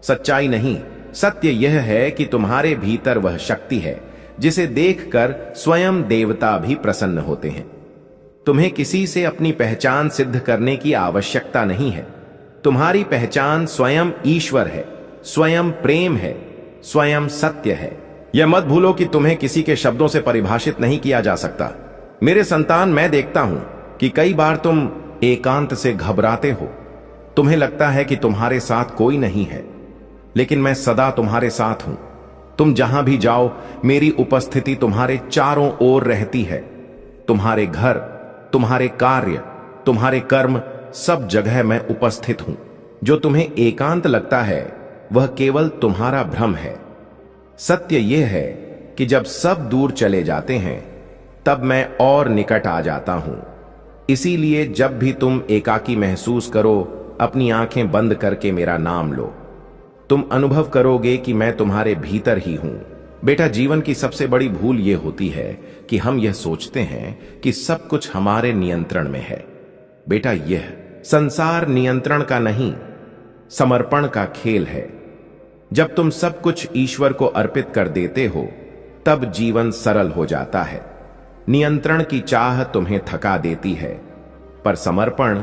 Speaker 1: सच्चाई नहीं, सत्य यह है कि तुम्हारे भीतर वह शक्ति है जिसे देखकर स्वयं देवता भी प्रसन्न होते हैं। तुम्हें किसी से अपनी पहचान सिद्ध करने की आवश्यकता नहीं है। तुम्हारी पहचान स्वयं ईश्वर है, स्वयं प्रेम है, स्वयं सत्य है। यह मत भूलो कि तुम्हें किसी के शब्दों से परिभाषित नहीं किया जा सकता। मेरे संतान, मैं देखता हूं कि कई बार तुम एकांत से घबराते हो। तुम्हें लगता है कि तुम्हारे साथ कोई नहीं है, लेकिन मैं सदा तुम्हारे साथ हूं। तुम जहां भी जाओ, मेरी उपस्थिति तुम्हारे चारों ओर रहती है। तुम्हारे घर, तुम्हारे कार्य, तुम्हारे कर्म, सब जगह मैं उपस्थित हूं। जो तुम्हें एकांत लगता है वह केवल तुम्हारा भ्रम है। सत्य यह है कि जब सब दूर चले जाते हैं तब मैं और निकट आ जाता हूं। इसीलिए जब भी तुम एकाकी महसूस करो, अपनी आंखें बंद करके मेरा नाम लो। तुम अनुभव करोगे कि मैं तुम्हारे भीतर ही हूं। बेटा, जीवन की सबसे बड़ी भूल यह होती है कि हम यह सोचते हैं कि सब कुछ हमारे नियंत्रण में है। बेटा, यह संसार नियंत्रण का नहीं, समर्पण का खेल है। जब तुम सब कुछ ईश्वर को अर्पित कर देते हो, तब जीवन सरल हो जाता है। नियंत्रण की चाह तुम्हें थका देती है, पर समर्पण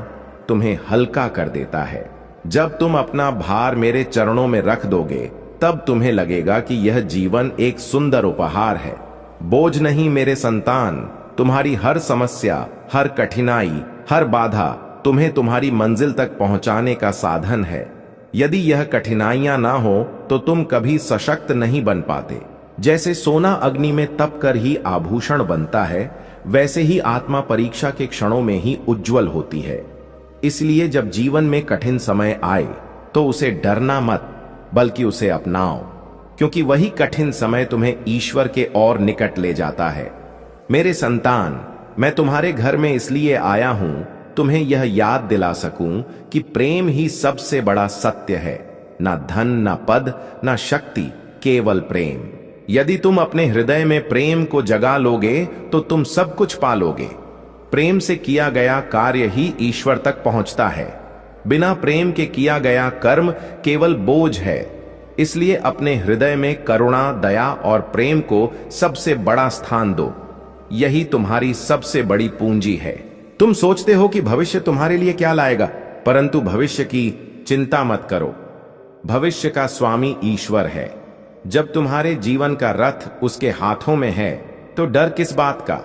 Speaker 1: तुम्हें हल्का कर देता है। जब तुम अपना भार मेरे चरणों में रख दोगे, तब तुम्हें लगेगा कि यह जीवन एक सुंदर उपहार है। बोझ नहीं मेरे संतान। तुम्हारी हर समस्या, हर कठिनाई, हर बाधा तुम्हें तुम्हारी मंजिल तक पहुंचाने का साधन है। यदि यह कठिनाइयां ना हो तो तुम कभी सशक्त नहीं बन पाते। जैसे सोना अग्नि में तप कर ही आभूषण बनता है, वैसे ही आत्मा परीक्षा के क्षणों में ही उज्जवल होती है। इसलिए जब जीवन में कठिन समय आए तो उसे डरना मत, बल्कि उसे अपनाओ, क्योंकि वही कठिन समय तुम्हें ईश्वर के और निकट ले जाता है। मेरे संतान, मैं तुम्हारे घर में इसलिए आया हूं, तुम्हें यह याद दिला सकूं कि प्रेम ही सबसे बड़ा सत्य है। ना धन, ना पद, ना शक्ति, केवल प्रेम। यदि तुम अपने हृदय में प्रेम को जगा लोगे तो तुम सब कुछ पालोगे। प्रेम से किया गया कार्य ही ईश्वर तक पहुंचता है। बिना प्रेम के किया गया कर्म केवल बोझ है। इसलिए अपने हृदय में करुणा, दया और प्रेम को सबसे बड़ा स्थान दो। यही तुम्हारी सबसे बड़ी पूंजी है। तुम सोचते हो कि भविष्य तुम्हारे लिए क्या लाएगा, परंतु भविष्य की चिंता मत करो। भविष्य का स्वामी ईश्वर है। जब तुम्हारे जीवन का रथ उसके हाथों में है तो डर किस बात का।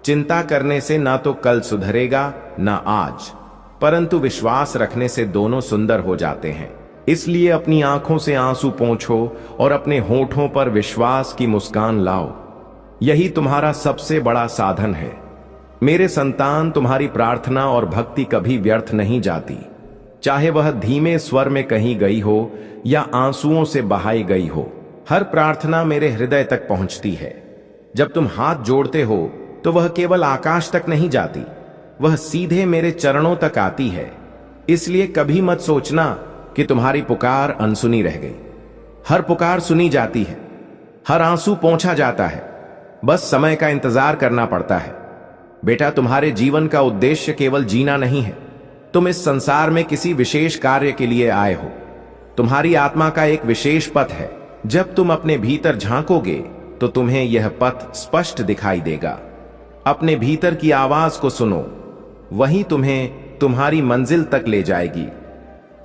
Speaker 1: चिंता करने से ना तो कल सुधरेगा ना आज, परंतु विश्वास रखने से दोनों सुंदर हो जाते हैं। इसलिए अपनी आंखों से आंसू पोंछो और अपने होठों पर विश्वास की मुस्कान लाओ। यही तुम्हारा सबसे बड़ा साधन है। मेरे संतान, तुम्हारी प्रार्थना और भक्ति कभी व्यर्थ नहीं जाती, चाहे वह धीमे स्वर में कही गई हो या आंसुओं से बहाई गई हो। हर प्रार्थना मेरे हृदय तक पहुंचती है। जब तुम हाथ जोड़ते हो तो वह केवल आकाश तक नहीं जाती, वह सीधे मेरे चरणों तक आती है। इसलिए कभी मत सोचना कि तुम्हारी पुकार अनसुनी रह गई। हर पुकार सुनी जाती है, हर आंसू पोंछा जाता है। बस समय का इंतजार करना पड़ता है। बेटा, तुम्हारे जीवन का उद्देश्य केवल जीना नहीं है। तुम इस संसार में किसी विशेष कार्य के लिए आए हो। तुम्हारी आत्मा का एक विशेष पथ है। जब तुम अपने भीतर झांकोगे तो तुम्हें यह पथ स्पष्ट दिखाई देगा। अपने भीतर की आवाज को सुनो, वही तुम्हें तुम्हारी मंजिल तक ले जाएगी।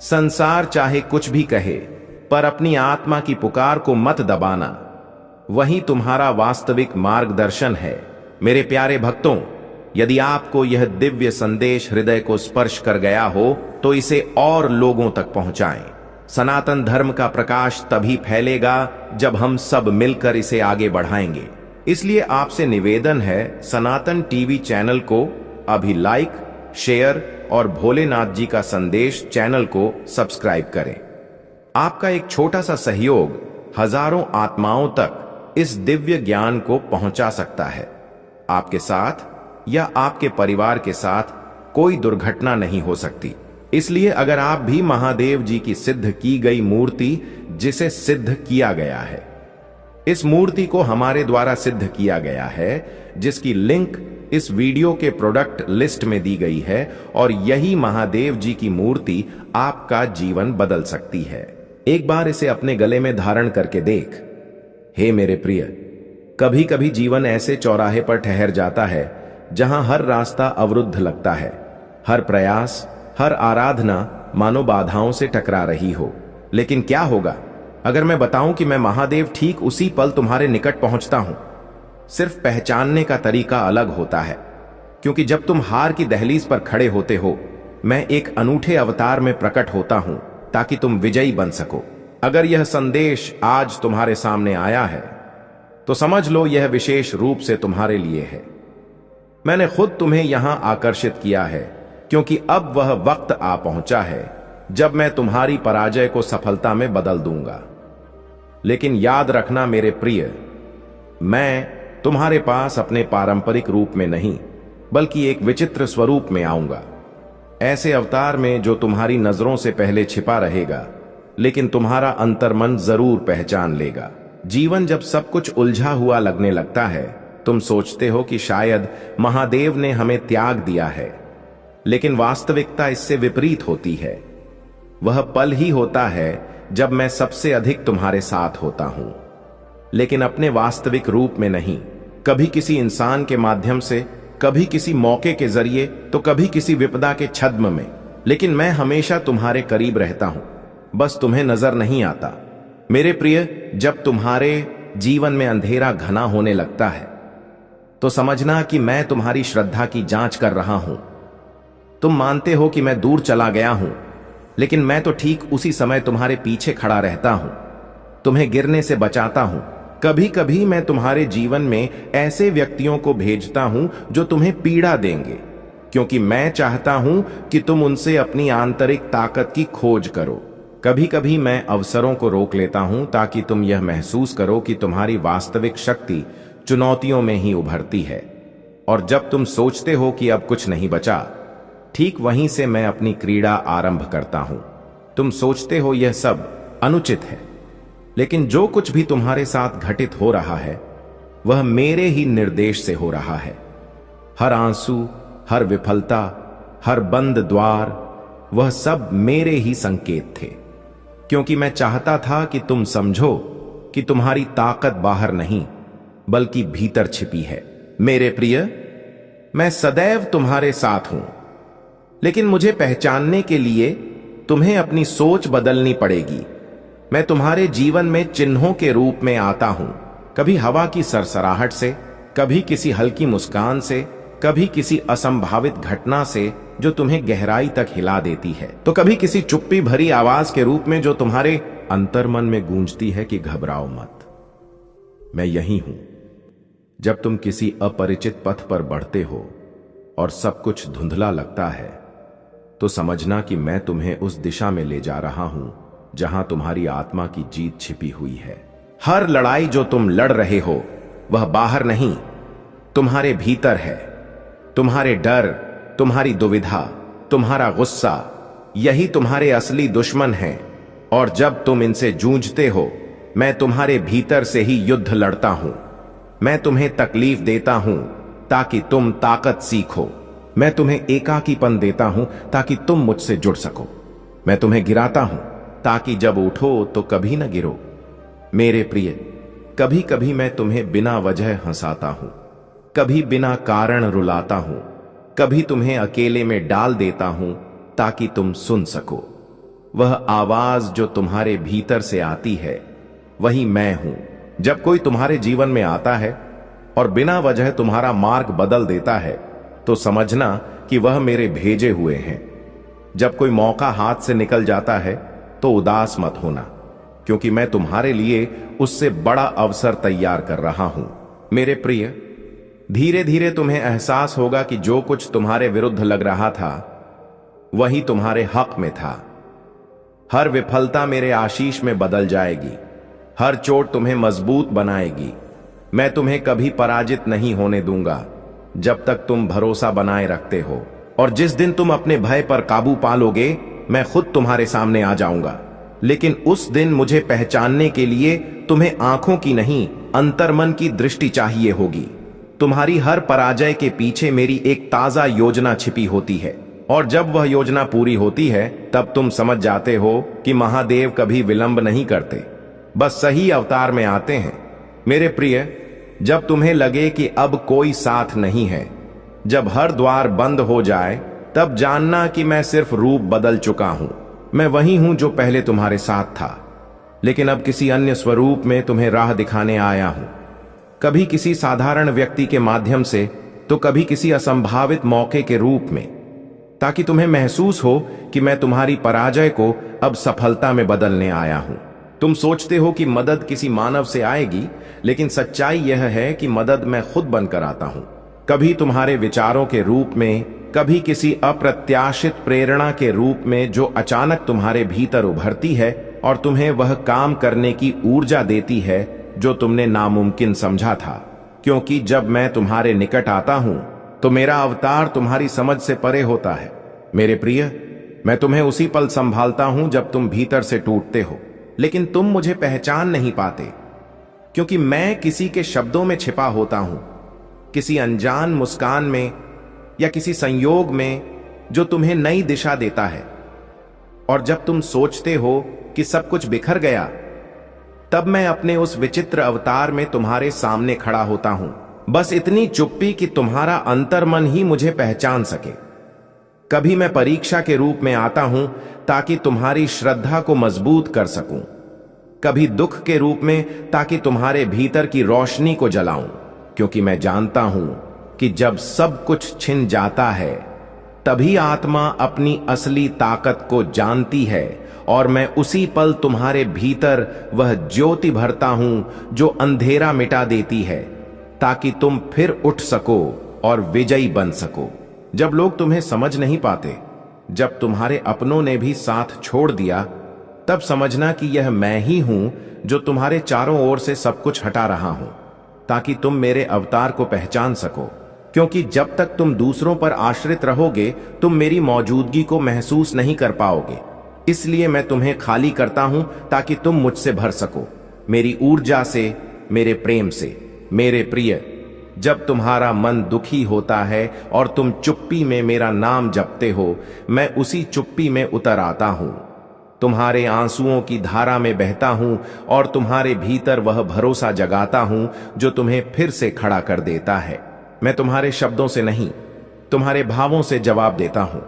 Speaker 1: संसार चाहे कुछ भी कहे, पर अपनी आत्मा की पुकार को मत दबाना। वही तुम्हारा वास्तविक मार्गदर्शन है। मेरे प्यारे भक्तों, यदि आपको यह दिव्य संदेश हृदय को स्पर्श कर गया हो तो इसे और लोगों तक पहुंचाएं। सनातन धर्म का प्रकाश तभी फैलेगा जब हम सब मिलकर इसे आगे बढ़ाएंगे। इसलिए आपसे निवेदन है, सनातन टीवी चैनल को अभी लाइक, शेयर और भोलेनाथ जी का संदेश चैनल को सब्सक्राइब करें। आपका एक छोटा सा सहयोग हजारों आत्माओं तक इस दिव्य ज्ञान को पहुंचा सकता है। आपके साथ या आपके परिवार के साथ कोई दुर्घटना नहीं हो सकती। इसलिए अगर आप भी महादेव जी की सिद्ध की गई मूर्ति, जिसे सिद्ध किया गया है, इस मूर्ति को हमारे द्वारा सिद्ध किया गया है, जिसकी लिंक इस वीडियो के प्रोडक्ट लिस्ट में दी गई है, और यही महादेव जी की मूर्ति आपका जीवन बदल सकती है। एक बार इसे अपने गले में धारण करके देख। हे मेरे प्रिय, कभी कभी जीवन ऐसे चौराहे पर ठहर जाता है जहां हर रास्ता अवरुद्ध लगता है, हर प्रयास, हर आराधना मानो बाधाओं से टकरा रही हो। लेकिन क्या होगा अगर मैं बताऊं कि मैं महादेव ठीक उसी पल तुम्हारे निकट पहुंचता हूं। सिर्फ पहचानने का तरीका अलग होता है, क्योंकि जब तुम हार की दहलीज पर खड़े होते हो, मैं एक अनूठे अवतार में प्रकट होता हूं ताकि तुम विजयी बन सको। अगर यह संदेश आज तुम्हारे सामने आया है तो समझ लो यह विशेष रूप से तुम्हारे लिए है। मैंने खुद तुम्हें यहां आकर्षित किया है क्योंकि अब वह वक्त आ पहुंचा है जब मैं तुम्हारी पराजय को सफलता में बदल दूंगा। लेकिन याद रखना मेरे प्रिय, मैं तुम्हारे पास अपने पारंपरिक रूप में नहीं बल्कि एक विचित्र स्वरूप में आऊंगा। ऐसे अवतार में जो तुम्हारी नजरों से पहले छिपा रहेगा, लेकिन तुम्हारा अंतर्मन जरूर पहचान लेगा। जीवन जब सब कुछ उलझा हुआ लगने लगता है, तुम सोचते हो कि शायद महादेव ने हमें त्याग दिया है, लेकिन वास्तविकता इससे विपरीत होती है। वह पल ही होता है जब मैं सबसे अधिक तुम्हारे साथ होता हूं, लेकिन अपने वास्तविक रूप में नहीं। कभी किसी इंसान के माध्यम से, कभी किसी मौके के जरिए, तो कभी किसी विपदा के छद्म में, लेकिन मैं हमेशा तुम्हारे करीब रहता हूं, बस तुम्हें नजर नहीं आता। मेरे प्रिय, जब तुम्हारे जीवन में अंधेरा घना होने लगता है तो समझना कि मैं तुम्हारी श्रद्धा की जांच कर रहा हूं। तुम मानते हो कि मैं दूर चला गया हूं, लेकिन मैं तो ठीक उसी समय तुम्हारे पीछे खड़ा रहता हूं, तुम्हें गिरने से बचाता हूं। कभी कभी मैं तुम्हारे जीवन में ऐसे व्यक्तियों को भेजता हूं जो तुम्हें पीड़ा देंगे, क्योंकि मैं चाहता हूं कि तुम उनसे अपनी आंतरिक ताकत की खोज करो। कभी कभी मैं अवसरों को रोक लेता हूं ताकि तुम यह महसूस करो कि तुम्हारी वास्तविक शक्ति चुनौतियों में ही उभरती है। और जब तुम सोचते हो कि अब कुछ नहीं बचा, ठीक वहीं से मैं अपनी क्रीड़ा आरंभ करता हूं। तुम सोचते हो यह सब अनुचित है, लेकिन जो कुछ भी तुम्हारे साथ घटित हो रहा है वह मेरे ही निर्देश से हो रहा है। हर आंसू, हर विफलता, हर बंद द्वार, वह सब मेरे ही संकेत थे, क्योंकि मैं चाहता था कि तुम समझो कि तुम्हारी ताकत बाहर नहीं बल्कि भीतर छिपी है। मेरे प्रिय, मैं सदैव तुम्हारे साथ हूं, लेकिन मुझे पहचानने के लिए तुम्हें अपनी सोच बदलनी पड़ेगी। मैं तुम्हारे जीवन में चिन्हों के रूप में आता हूं, कभी हवा की सरसराहट से, कभी किसी हल्की मुस्कान से, कभी किसी असंभावित घटना से जो तुम्हें गहराई तक हिला देती है, तो कभी किसी चुप्पी भरी आवाज के रूप में जो तुम्हारे अंतर्मन में गूंजती है कि घबराओ मत, मैं यही हूं। जब तुम किसी अपरिचित पथ पर बढ़ते हो और सब कुछ धुंधला लगता है, तो समझना कि मैं तुम्हें उस दिशा में ले जा रहा हूं जहां तुम्हारी आत्मा की जीत छिपी हुई है। हर लड़ाई जो तुम लड़ रहे हो वह बाहर नहीं, तुम्हारे भीतर है। तुम्हारे डर, तुम्हारी दुविधा, तुम्हारा गुस्सा, यही तुम्हारे असली दुश्मन हैं। और जब तुम इनसे जूझते हो, मैं तुम्हारे भीतर से ही युद्ध लड़ता हूं। मैं तुम्हें तकलीफ देता हूं ताकि तुम ताकत सीखो। मैं तुम्हें एकाकीपन देता हूं ताकि तुम मुझसे जुड़ सको। मैं तुम्हें गिराता हूं ताकि जब उठो तो कभी न गिरो। मेरे प्रिय, कभी कभी मैं तुम्हें बिना वजह हंसाता हूं, कभी बिना कारण रुलाता हूं, कभी तुम्हें अकेले में डाल देता हूं ताकि तुम सुन सको। वह आवाज जो तुम्हारे भीतर से आती है वही मैं हूं। जब कोई तुम्हारे जीवन में आता है और बिना वजह तुम्हारा मार्ग बदल देता है, तो समझना कि वह मेरे भेजे हुए हैं। जब कोई मौका हाथ से निकल जाता है तो उदास मत होना, क्योंकि मैं तुम्हारे लिए उससे बड़ा अवसर तैयार कर रहा हूं। मेरे प्रिय, धीरे धीरे तुम्हें एहसास होगा कि जो कुछ तुम्हारे विरुद्ध लग रहा था वही तुम्हारे हक में था। हर विफलता मेरे आशीष में बदल जाएगी, हर चोट तुम्हें मजबूत बनाएगी। मैं तुम्हें कभी पराजित नहीं होने दूंगा जब तक तुम भरोसा बनाए रखते हो। और जिस दिन तुम अपने भय पर काबू पा लोगे, मैं खुद तुम्हारे सामने आ जाऊंगा। लेकिन उस दिन मुझे पहचानने के लिए तुम्हें आंखों की नहीं, अंतर्मन की दृष्टि चाहिए होगी। तुम्हारी हर पराजय के पीछे मेरी एक ताजा योजना छिपी होती है, और जब वह योजना पूरी होती है तब तुम समझ जाते हो कि महादेव कभी विलंब नहीं करते, बस सही अवतार में आते हैं। मेरे प्रिय, जब तुम्हें लगे कि अब कोई साथ नहीं है, जब हर द्वार बंद हो जाए, तब जानना कि मैं सिर्फ रूप बदल चुका हूं। मैं वही हूं जो पहले तुम्हारे साथ था, लेकिन अब किसी अन्य स्वरूप में तुम्हें राह दिखाने आया हूं। कभी किसी साधारण व्यक्ति के माध्यम से, तो कभी किसी असंभावित मौके के रूप में, ताकि तुम्हें महसूस हो कि मैं तुम्हारी पराजय को अब सफलता में बदलने आया हूं। तुम सोचते हो कि मदद किसी मानव से आएगी, लेकिन सच्चाई यह है कि मदद मैं खुद बनकर आता हूं। कभी तुम्हारे विचारों के रूप में, कभी किसी अप्रत्याशित प्रेरणा के रूप में जो अचानक तुम्हारे भीतर उभरती है और तुम्हें वह काम करने की ऊर्जा देती है जो तुमने नामुमकिन समझा था। क्योंकि जब मैं तुम्हारे निकट आता हूं, तो मेरा अवतार तुम्हारी समझ से परे होता है। मेरे प्रिय, मैं तुम्हें उसी पल संभालता हूं जब तुम भीतर से टूटते हो, लेकिन तुम मुझे पहचान नहीं पाते, क्योंकि मैं किसी के शब्दों में छिपा होता हूं, किसी अनजान मुस्कान में या किसी संयोग में जो तुम्हें नई दिशा देता है। और जब तुम सोचते हो कि सब कुछ बिखर गया, तब मैं अपने उस विचित्र अवतार में तुम्हारे सामने खड़ा होता हूं, बस इतनी चुप्पी कि तुम्हारा अंतर्मन ही मुझे पहचान सके। कभी मैं परीक्षा के रूप में आता हूं ताकि तुम्हारी श्रद्धा को मजबूत कर सकूं, कभी दुख के रूप में ताकि तुम्हारे भीतर की रोशनी को जलाऊं, क्योंकि मैं जानता हूं कि जब सब कुछ छिन जाता है, तभी आत्मा अपनी असली ताकत को जानती है, और मैं उसी पल तुम्हारे भीतर वह ज्योति भरता हूं जो अंधेरा मिटा देती है, ताकि तुम फिर उठ सको और विजयी बन सको। जब लोग तुम्हें समझ नहीं पाते, जब तुम्हारे अपनों ने भी साथ छोड़ दिया, तब समझना कि यह मैं ही हूं जो तुम्हारे चारों ओर से सब कुछ हटा रहा हूं, ताकि तुम मेरे अवतार को पहचान सको। क्योंकि जब तक तुम दूसरों पर आश्रित रहोगे, तुम मेरी मौजूदगी को महसूस नहीं कर पाओगे। इसलिए मैं तुम्हें खाली करता हूं ताकि तुम मुझसे भर सको, मेरी ऊर्जा से, मेरे प्रेम से। मेरे प्रिय, जब तुम्हारा मन दुखी होता है और तुम चुप्पी में मेरा नाम जपते हो, मैं उसी चुप्पी में उतर आता हूं, तुम्हारे आंसुओं की धारा में बहता हूं और तुम्हारे भीतर वह भरोसा जगाता हूं जो तुम्हें फिर से खड़ा कर देता है। मैं तुम्हारे शब्दों से नहीं, तुम्हारे भावों से जवाब देता हूं।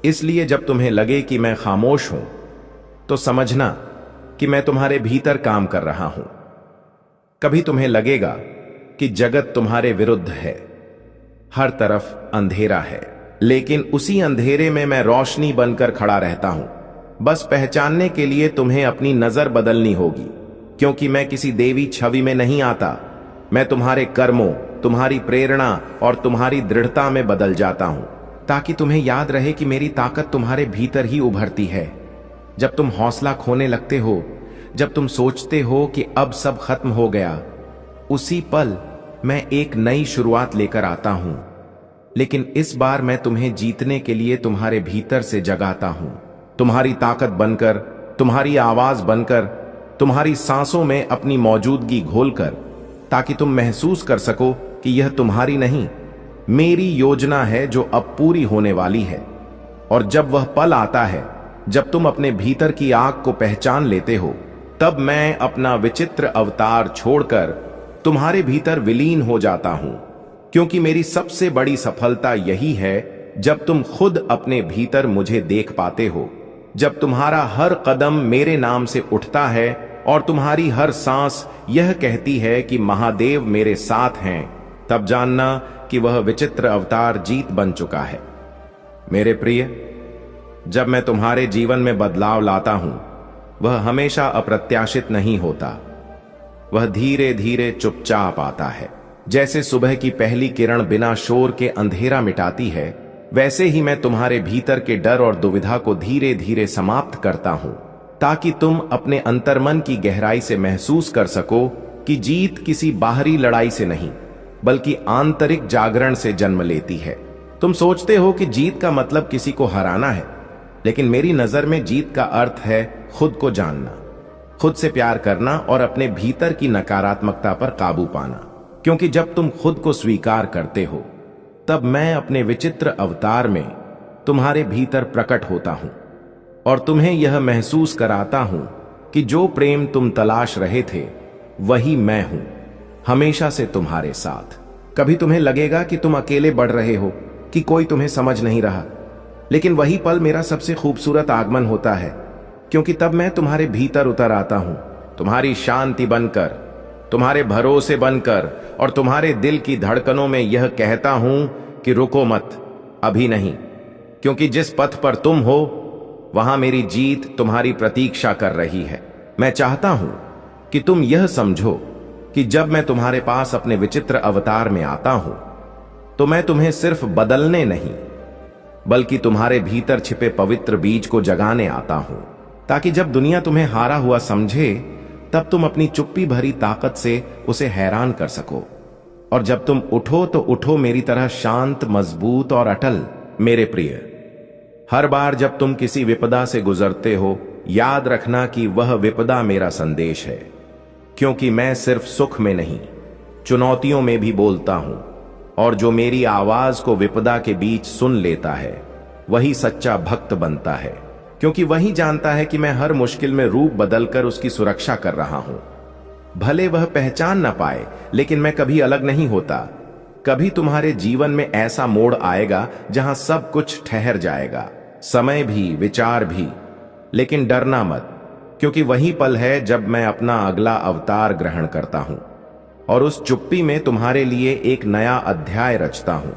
Speaker 1: इसलिए जब तुम्हें लगे कि मैं खामोश हूं, तो समझना कि मैं तुम्हारे भीतर काम कर रहा हूं। कभी तुम्हें लगेगा कि जगत तुम्हारे विरुद्ध है, हर तरफ अंधेरा है, लेकिन उसी अंधेरे में मैं रोशनी बनकर खड़ा रहता हूं। बस पहचानने के लिए तुम्हें अपनी नजर बदलनी होगी, क्योंकि मैं किसी देवी छवि में नहीं आता। मैं तुम्हारे कर्मों, तुम्हारी प्रेरणा और तुम्हारी दृढ़ता में बदल जाता हूं, ताकि तुम्हें याद रहे कि मेरी ताकत तुम्हारे भीतर ही उभरती है। जब तुम हौसला खोने लगते हो, जब तुम सोचते हो कि अब सब खत्म हो गया, उसी पल मैं एक नई शुरुआत लेकर आता हूं। लेकिन इस बार मैं तुम्हें जीतने के लिए तुम्हारे भीतर से जगाता हूं, तुम्हारी ताकत बनकर, तुम्हारी आवाज बनकर, तुम्हारी सांसों में अपनी मौजूदगी घोलकर, ताकि तुम महसूस कर सको कि यह तुम्हारी नहीं, मेरी योजना है जो अब पूरी होने वाली है। और जब वह पल आता है, जब तुम अपने भीतर की आग को पहचान लेते हो, तब मैं अपना विचित्र अवतार छोड़कर तुम्हारे भीतर विलीन हो जाता हूं। क्योंकि मेरी सबसे बड़ी सफलता यही है जब तुम खुद अपने भीतर मुझे देख पाते हो, जब तुम्हारा हर कदम मेरे नाम से उठता है और तुम्हारी हर सांस यह कहती है कि महादेव मेरे साथ हैं, तब जानना कि वह विचित्र अवतार जीत बन चुका है। मेरे प्रिय, जब मैं तुम्हारे जीवन में बदलाव लाता हूं, वह हमेशा अप्रत्याशित नहीं होता। वह धीरे धीरे चुपचाप आता है। जैसे सुबह की पहली किरण बिना शोर के अंधेरा मिटाती है, वैसे ही मैं तुम्हारे भीतर के डर और दुविधा को धीरे धीरे समाप्त करता हूं, ताकि तुम अपने अंतर्मन की गहराई से महसूस कर सको कि जीत किसी बाहरी लड़ाई से नहीं, बल्कि आंतरिक जागरण से जन्म लेती है। तुम सोचते हो कि जीत का मतलब किसी को हराना है, लेकिन मेरी नजर में जीत का अर्थ है खुद को जानना, खुद से प्यार करना और अपने भीतर की नकारात्मकता पर काबू पाना। क्योंकि जब तुम खुद को स्वीकार करते हो, तब मैं अपने विचित्र अवतार में तुम्हारे भीतर प्रकट होता हूं और तुम्हें यह महसूस कराता हूं कि जो प्रेम तुम तलाश रहे थे, वही मैं हूं। हमेशा से तुम्हारे साथ। कभी तुम्हें लगेगा कि तुम अकेले बढ़ रहे हो, कि कोई तुम्हें समझ नहीं रहा, लेकिन वही पल मेरा सबसे खूबसूरत आगमन होता है, क्योंकि तब मैं तुम्हारे भीतर उतर आता हूं, तुम्हारी शांति बनकर, तुम्हारे भरोसे बनकर, और तुम्हारे दिल की धड़कनों में यह कहता हूं कि रुको मत, अभी नहीं, क्योंकि जिस पथ पर तुम हो वहां मेरी जीत तुम्हारी प्रतीक्षा कर रही है। मैं चाहता हूं कि तुम यह समझो कि जब मैं तुम्हारे पास अपने विचित्र अवतार में आता हूं तो मैं तुम्हें सिर्फ बदलने नहीं, बल्कि तुम्हारे भीतर छिपे पवित्र बीज को जगाने आता हूं, ताकि जब दुनिया तुम्हें हारा हुआ समझे तब तुम अपनी चुप्पी भरी ताकत से उसे हैरान कर सको। और जब तुम उठो तो उठो मेरी तरह शांत, मजबूत और अटल। मेरे प्रिय, हर बार जब तुम किसी विपदा से गुजरते हो, याद रखना कि वह विपदा मेरा संदेश है, क्योंकि मैं सिर्फ सुख में नहीं, चुनौतियों में भी बोलता हूं। और जो मेरी आवाज को विपदा के बीच सुन लेता है वही सच्चा भक्त बनता है, क्योंकि वही जानता है कि मैं हर मुश्किल में रूप बदलकर उसकी सुरक्षा कर रहा हूं। भले वह पहचान ना पाए, लेकिन मैं कभी अलग नहीं होता। कभी तुम्हारे जीवन में ऐसा मोड़ आएगा जहां सब कुछ ठहर जाएगा, समय भी, विचार भी, लेकिन डरना मत, क्योंकि वही पल है जब मैं अपना अगला अवतार ग्रहण करता हूं और उस चुप्पी में तुम्हारे लिए एक नया अध्याय रचता हूं,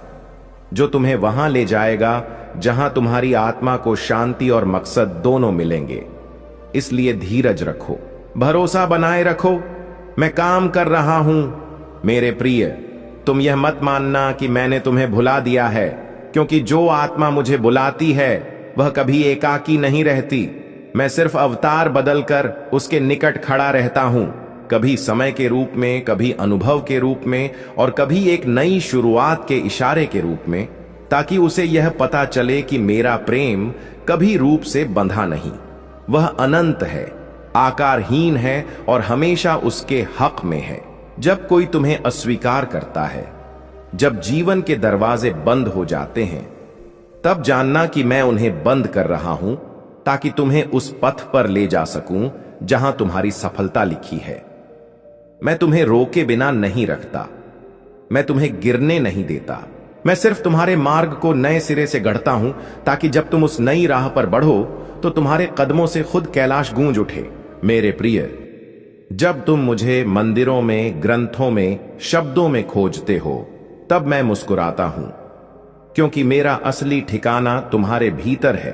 Speaker 1: जो तुम्हें वहां ले जाएगा जहां तुम्हारी आत्मा को शांति और मकसद दोनों मिलेंगे। इसलिए धीरज रखो, भरोसा बनाए रखो, मैं काम कर रहा हूं। मेरे प्रिय, तुम यह मत मानना कि मैंने तुम्हें भुला दिया है, क्योंकि जो आत्मा मुझे बुलाती है वह कभी एकाकी नहीं रहती। मैं सिर्फ अवतार बदलकर उसके निकट खड़ा रहता हूं, कभी समय के रूप में, कभी अनुभव के रूप में, और कभी एक नई शुरुआत के इशारे के रूप में, ताकि उसे यह पता चले कि मेरा प्रेम कभी रूप से बंधा नहीं, वह अनंत है, आकारहीन है और हमेशा उसके हक में है। जब कोई तुम्हें अस्वीकार करता है, जब जीवन के दरवाजे बंद हो जाते हैं, तब जानना कि मैं उन्हें बंद कर रहा हूं, ताकि तुम्हें उस पथ पर ले जा सकूं जहां तुम्हारी सफलता लिखी है। मैं तुम्हें रोके बिना नहीं रखता, मैं तुम्हें गिरने नहीं देता। मैं सिर्फ तुम्हारे मार्ग को नए सिरे से गढ़ता हूं, ताकि जब तुम उस नई राह पर बढ़ो तो तुम्हारे कदमों से खुद कैलाश गूंज उठे। मेरे प्रिय, जब तुम मुझे मंदिरों में, ग्रंथों में, शब्दों में खोजते हो, तब मैं मुस्कुराता हूं, क्योंकि मेरा असली ठिकाना तुम्हारे भीतर है।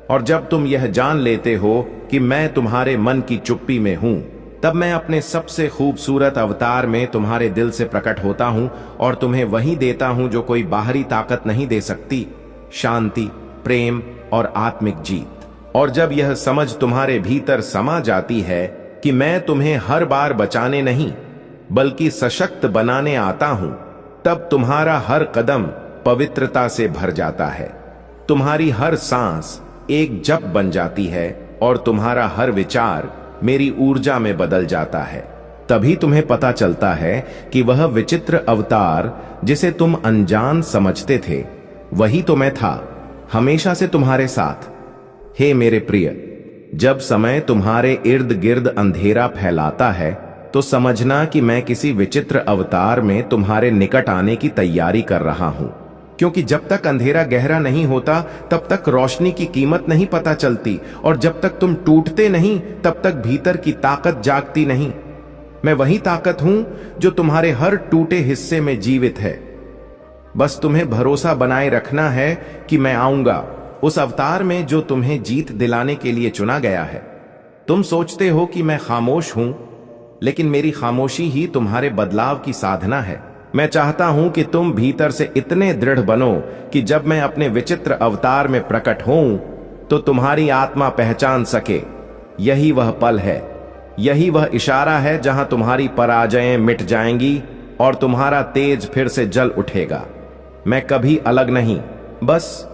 Speaker 1: और जब तुम यह जान लेते हो कि मैं तुम्हारे मन की चुप्पी में हूं, तब मैं अपने सबसे खूबसूरत अवतार में तुम्हारे दिल से प्रकट होता हूं और तुम्हें वही देता हूं जो कोई बाहरी ताकत नहीं दे सकती, शांति, प्रेम और आत्मिक जीत। और जब यह समझ तुम्हारे भीतर समा जाती है कि मैं तुम्हें हर बार बचाने नहीं, बल्कि सशक्त बनाने आता हूं, तब तुम्हारा हर कदम पवित्रता से भर जाता है, तुम्हारी हर सांस एक जप बन जाती है और तुम्हारा हर विचार मेरी ऊर्जा में बदल जाता है। तभी तुम्हें पता चलता है कि वह विचित्र अवतार जिसे तुम अनजान समझते थे, वही तो मैं था, हमेशा से तुम्हारे साथ। हे मेरे प्रिय, जब समय तुम्हारे इर्द गिर्द अंधेरा फैलाता है, तो समझना कि मैं किसी विचित्र अवतार में तुम्हारे निकट आने की तैयारी कर रहा हूं, क्योंकि जब तक अंधेरा गहरा नहीं होता तब तक रोशनी की कीमत नहीं पता चलती, और जब तक तुम टूटते नहीं तब तक भीतर की ताकत जागती नहीं। मैं वही ताकत हूं जो तुम्हारे हर टूटे हिस्से में जीवित है। बस तुम्हें भरोसा बनाए रखना है कि मैं आऊंगा, उस अवतार में जो तुम्हें जीत दिलाने के लिए चुना गया है। तुम सोचते हो कि मैं खामोश हूं, लेकिन मेरी खामोशी ही तुम्हारे बदलाव की साधना है। मैं चाहता हूं कि तुम भीतर से इतने दृढ़ बनो कि जब मैं अपने विचित्र अवतार में प्रकट हूं तो तुम्हारी आत्मा पहचान सके, यही वह पल है, यही वह इशारा है जहां तुम्हारी पराजयें मिट जाएंगी और तुम्हारा तेज फिर से जल उठेगा। मैं कभी अलग नहीं, बस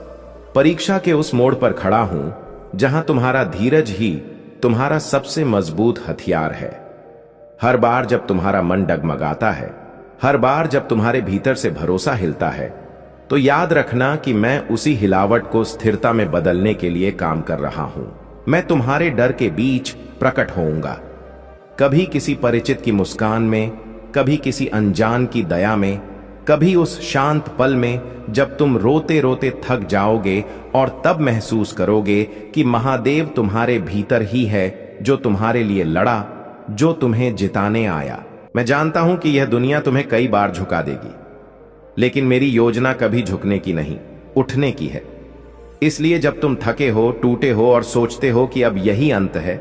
Speaker 1: परीक्षा के उस मोड़ पर खड़ा हूं जहां तुम्हारा धीरज ही तुम्हारा सबसे मजबूत हथियार है। हर बार जब तुम्हारा मन डगमगाता है, हर बार जब तुम्हारे भीतर से भरोसा हिलता है, तो याद रखना कि मैं उसी हिलावट को स्थिरता में बदलने के लिए काम कर रहा हूं। मैं तुम्हारे डर के बीच प्रकट होऊंगा, कभी किसी परिचित की मुस्कान में, कभी किसी अनजान की दया में, कभी उस शांत पल में जब तुम रोते रोते थक जाओगे और तब महसूस करोगे कि महादेव तुम्हारे भीतर ही है, जो तुम्हारे लिए लड़ा, जो तुम्हें जिताने आया। मैं जानता हूं कि यह दुनिया तुम्हें कई बार झुका देगी, लेकिन मेरी योजना कभी झुकने की नहीं, उठने की है। इसलिए जब तुम थके हो, टूटे हो और सोचते हो कि अब यही अंत है,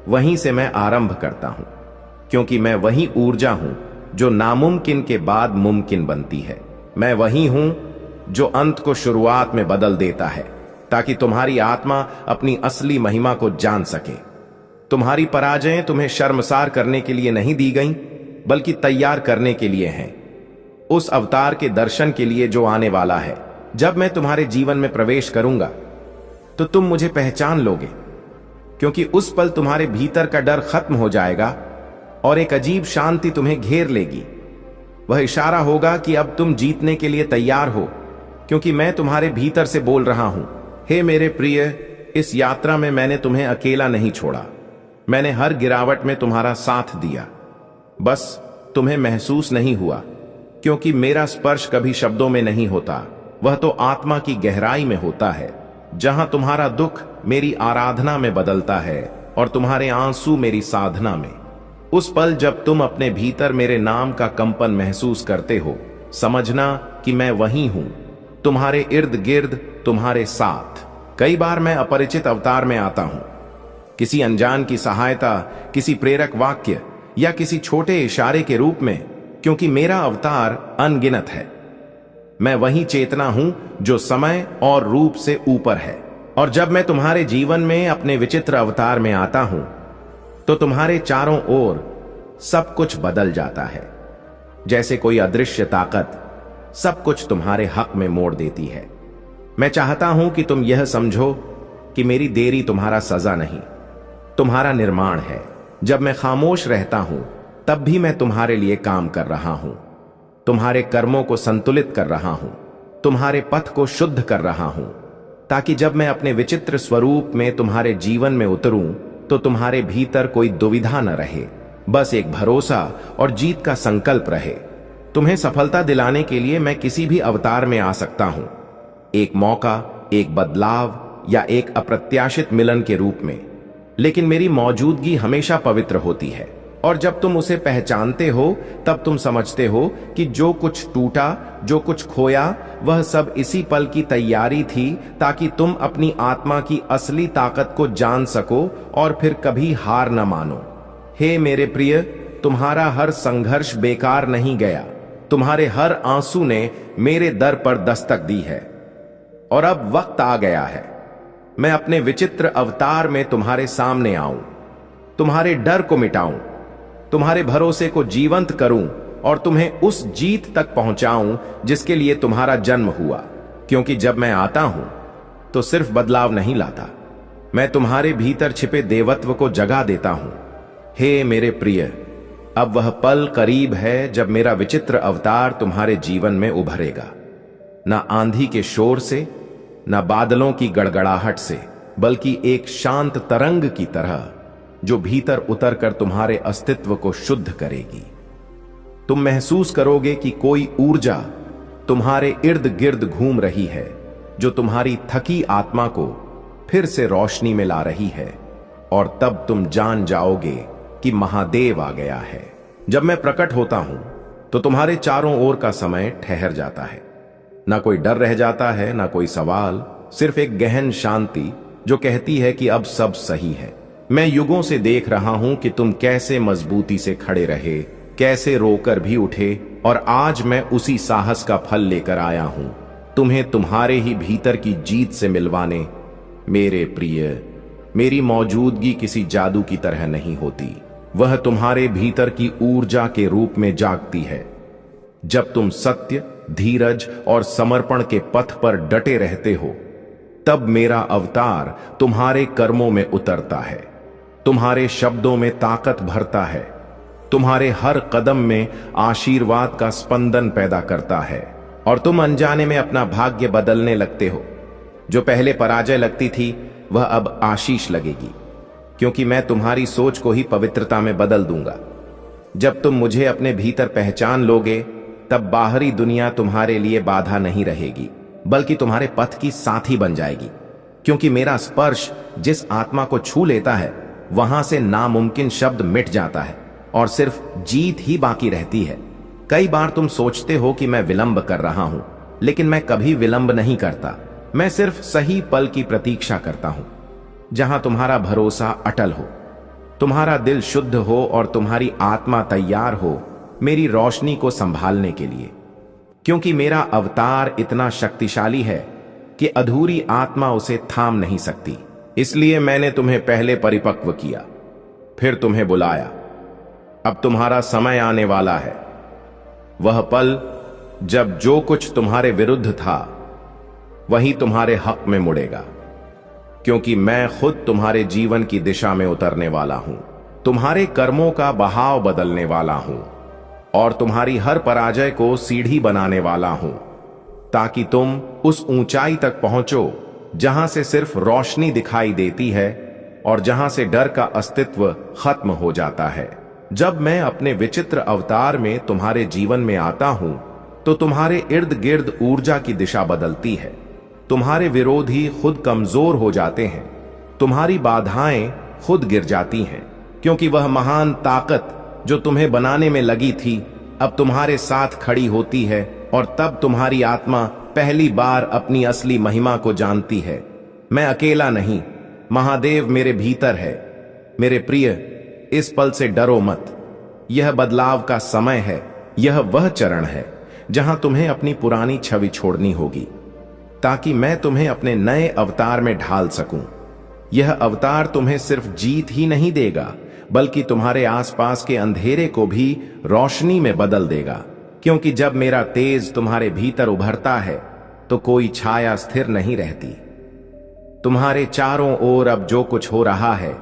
Speaker 1: वहीं से मैं आरंभ करता हूं, क्योंकि मैं वही ऊर्जा हूं जो नामुमकिन के बाद मुमकिन बनती है। मैं वही हूं जो अंत को शुरुआत में बदल देता है, ताकि तुम्हारी आत्मा अपनी असली महिमा को जान सके। तुम्हारी पराजयें तुम्हें शर्मसार करने के लिए नहीं दी गईं, बल्कि तैयार करने के लिए हैं, उस अवतार के दर्शन के लिए जो आने वाला है। जब मैं तुम्हारे जीवन में प्रवेश करूंगा तो तुम मुझे पहचान लोगे, क्योंकि उस पल तुम्हारे भीतर का डर खत्म हो जाएगा और एक अजीब शांति तुम्हें घेर लेगी। वह इशारा होगा कि अब तुम जीतने के लिए तैयार हो, क्योंकि मैं तुम्हारे भीतर से बोल रहा हूं। हे मेरे प्रिय, इस यात्रा में मैंने तुम्हें अकेला नहीं छोड़ा। मैंने हर गिरावट में तुम्हारा साथ दिया। बस तुम्हें महसूस नहीं हुआ, क्योंकि मेरा स्पर्श कभी शब्दों में नहीं होता, वह तो आत्मा की गहराई में होता है, जहां तुम्हारा दुख मेरी आराधना में बदलता है और तुम्हारे आंसू मेरी साधना में। उस पल जब तुम अपने भीतर मेरे नाम का कंपन महसूस करते हो, समझना कि मैं वही हूं, तुम्हारे इर्द गिर्द, तुम्हारे साथ। कई बार मैं अपरिचित अवतार में आता हूं, किसी अनजान की सहायता, किसी प्रेरक वाक्य या किसी छोटे इशारे के रूप में, क्योंकि मेरा अवतार अनगिनत है। मैं वही चेतना हूं जो समय और रूप से ऊपर है। और जब मैं तुम्हारे जीवन में अपने विचित्र अवतार में आता हूं, तो तुम्हारे चारों ओर सब कुछ बदल जाता है। जैसे कोई अदृश्य ताकत सब कुछ तुम्हारे हक में मोड़ देती है। मैं चाहता हूं कि तुम यह समझो कि मेरी देरी तुम्हारा सजा नहीं, तुम्हारा निर्माण है। जब मैं खामोश रहता हूं, तब भी मैं तुम्हारे लिए काम कर रहा हूं, तुम्हारे कर्मों को संतुलित कर रहा हूं, तुम्हारे पथ को शुद्ध कर रहा हूं, ताकि जब मैं अपने विचित्र स्वरूप में तुम्हारे जीवन में उतरूं तो तुम्हारे भीतर कोई दुविधा न रहे, बस एक भरोसा और जीत का संकल्प रहे। तुम्हें सफलता दिलाने के लिए मैं किसी भी अवतार में आ सकता हूं, एक मौका, एक बदलाव या एक अप्रत्याशित मिलन के रूप में, लेकिन मेरी मौजूदगी हमेशा पवित्र होती है। और जब तुम उसे पहचानते हो, तब तुम समझते हो कि जो कुछ टूटा, जो कुछ खोया, वह सब इसी पल की तैयारी थी, ताकि तुम अपनी आत्मा की असली ताकत को जान सको और फिर कभी हार न मानो। हे मेरे प्रिय, तुम्हारा हर संघर्ष बेकार नहीं गया। तुम्हारे हर आंसू ने मेरे दर पर दस्तक दी है। और अब वक्त आ गया है, मैं अपने विचित्र अवतार में तुम्हारे सामने आऊं, तुम्हारे डर को मिटाऊं, तुम्हारे भरोसे को जीवंत करूं और तुम्हें उस जीत तक पहुंचाऊं जिसके लिए तुम्हारा जन्म हुआ। क्योंकि जब मैं आता हूं तो सिर्फ बदलाव नहीं लाता, मैं तुम्हारे भीतर छिपे देवत्व को जगा देता हूं। हे मेरे प्रिय, अब वह पल करीब है जब मेरा विचित्र अवतार तुम्हारे जीवन में उभरेगा, ना आंधी के शोर से, ना बादलों की गड़गड़ाहट से, बल्कि एक शांत तरंग की तरह, जो भीतर उतरकर तुम्हारे अस्तित्व को शुद्ध करेगी। तुम महसूस करोगे कि कोई ऊर्जा तुम्हारे इर्द गिर्द घूम रही है, जो तुम्हारी थकी आत्मा को फिर से रोशनी में ला रही है। और तब तुम जान जाओगे कि महादेव आ गया है। जब मैं प्रकट होता हूं तो तुम्हारे चारों ओर का समय ठहर जाता है, ना कोई डर रह जाता है, ना कोई सवाल, सिर्फ एक गहन शांति जो कहती है कि अब सब सही है। मैं युगों से देख रहा हूं कि तुम कैसे मजबूती से खड़े रहे, कैसे रोकर भी उठे, और आज मैं उसी साहस का फल लेकर आया हूं, तुम्हें तुम्हारे ही भीतर की जीत से मिलवाने। मेरे प्रिय, मेरी मौजूदगी किसी जादू की तरह नहीं होती, वह तुम्हारे भीतर की ऊर्जा के रूप में जागती है। जब तुम सत्य, धीरज और समर्पण के पथ पर डटे रहते हो, तब मेरा अवतार तुम्हारे कर्मों में उतरता है, तुम्हारे शब्दों में ताकत भरता है, तुम्हारे हर कदम में आशीर्वाद का स्पंदन पैदा करता है, और तुम अनजाने में अपना भाग्य बदलने लगते हो। जो पहले पराजय लगती थी, वह अब आशीष लगेगी, क्योंकि मैं तुम्हारी सोच को ही पवित्रता में बदल दूंगा। जब तुम मुझे अपने भीतर पहचान लोगे, तब बाहरी दुनिया तुम्हारे लिए बाधा नहीं रहेगी, बल्कि तुम्हारे पथ की साथी बन जाएगी। क्योंकि मेरा स्पर्श जिस आत्मा को छू लेता है, वहां से नामुमकिन शब्द मिट जाता है और सिर्फ जीत ही बाकी रहती है। कई बार तुम सोचते हो कि मैं विलंब कर रहा हूं, लेकिन मैं कभी विलंब नहीं करता। मैं सिर्फ सही पल की प्रतीक्षा करता हूं, जहां तुम्हारा भरोसा अटल हो, तुम्हारा दिल शुद्ध हो और तुम्हारी आत्मा तैयार हो मेरी रोशनी को संभालने के लिए। क्योंकि मेरा अवतार इतना शक्तिशाली है कि अधूरी आत्मा उसे थाम नहीं सकती। इसलिए मैंने तुम्हें पहले परिपक्व किया, फिर तुम्हें बुलाया। अब तुम्हारा समय आने वाला है, वह पल जब जो कुछ तुम्हारे विरुद्ध था वही तुम्हारे हक में मुड़ेगा। क्योंकि मैं खुद तुम्हारे जीवन की दिशा में उतरने वाला हूं, तुम्हारे कर्मों का बहाव बदलने वाला हूं और तुम्हारी हर पराजय को सीढ़ी बनाने वाला हूं, ताकि तुम उस ऊंचाई तक पहुंचो जहां से सिर्फ रोशनी दिखाई देती है और जहां से डर का अस्तित्व खत्म हो जाता है। जब मैं अपने विचित्र अवतार में तुम्हारे जीवन में आता हूं, तो तुम्हारे इर्द गिर्द ऊर्जा की दिशा बदलती है। तुम्हारे विरोधी खुद कमजोर हो जाते हैं, तुम्हारी बाधाएं खुद गिर जाती हैं, क्योंकि वह महान ताकत जो तुम्हें बनाने में लगी थी अब तुम्हारे साथ खड़ी होती है। और तब तुम्हारी आत्मा पहली बार अपनी असली महिमा को जानती है। मैं अकेला नहीं, महादेव मेरे भीतर है। मेरे प्रिय, इस पल से डरो मत। यह बदलाव का समय है। यह वह चरण है जहां तुम्हें अपनी पुरानी छवि छोड़नी होगी, ताकि मैं तुम्हें अपने नए अवतार में ढाल सकूं। यह अवतार तुम्हें सिर्फ जीत ही नहीं देगा, बल्कि तुम्हारे आसपास के अंधेरे को भी रोशनी में बदल देगा। क्योंकि जब मेरा तेज तुम्हारे भीतर उभरता है, तो कोई छाया स्थिर नहीं रहती। तुम्हारे चारों ओर अब जो कुछ हो रहा है,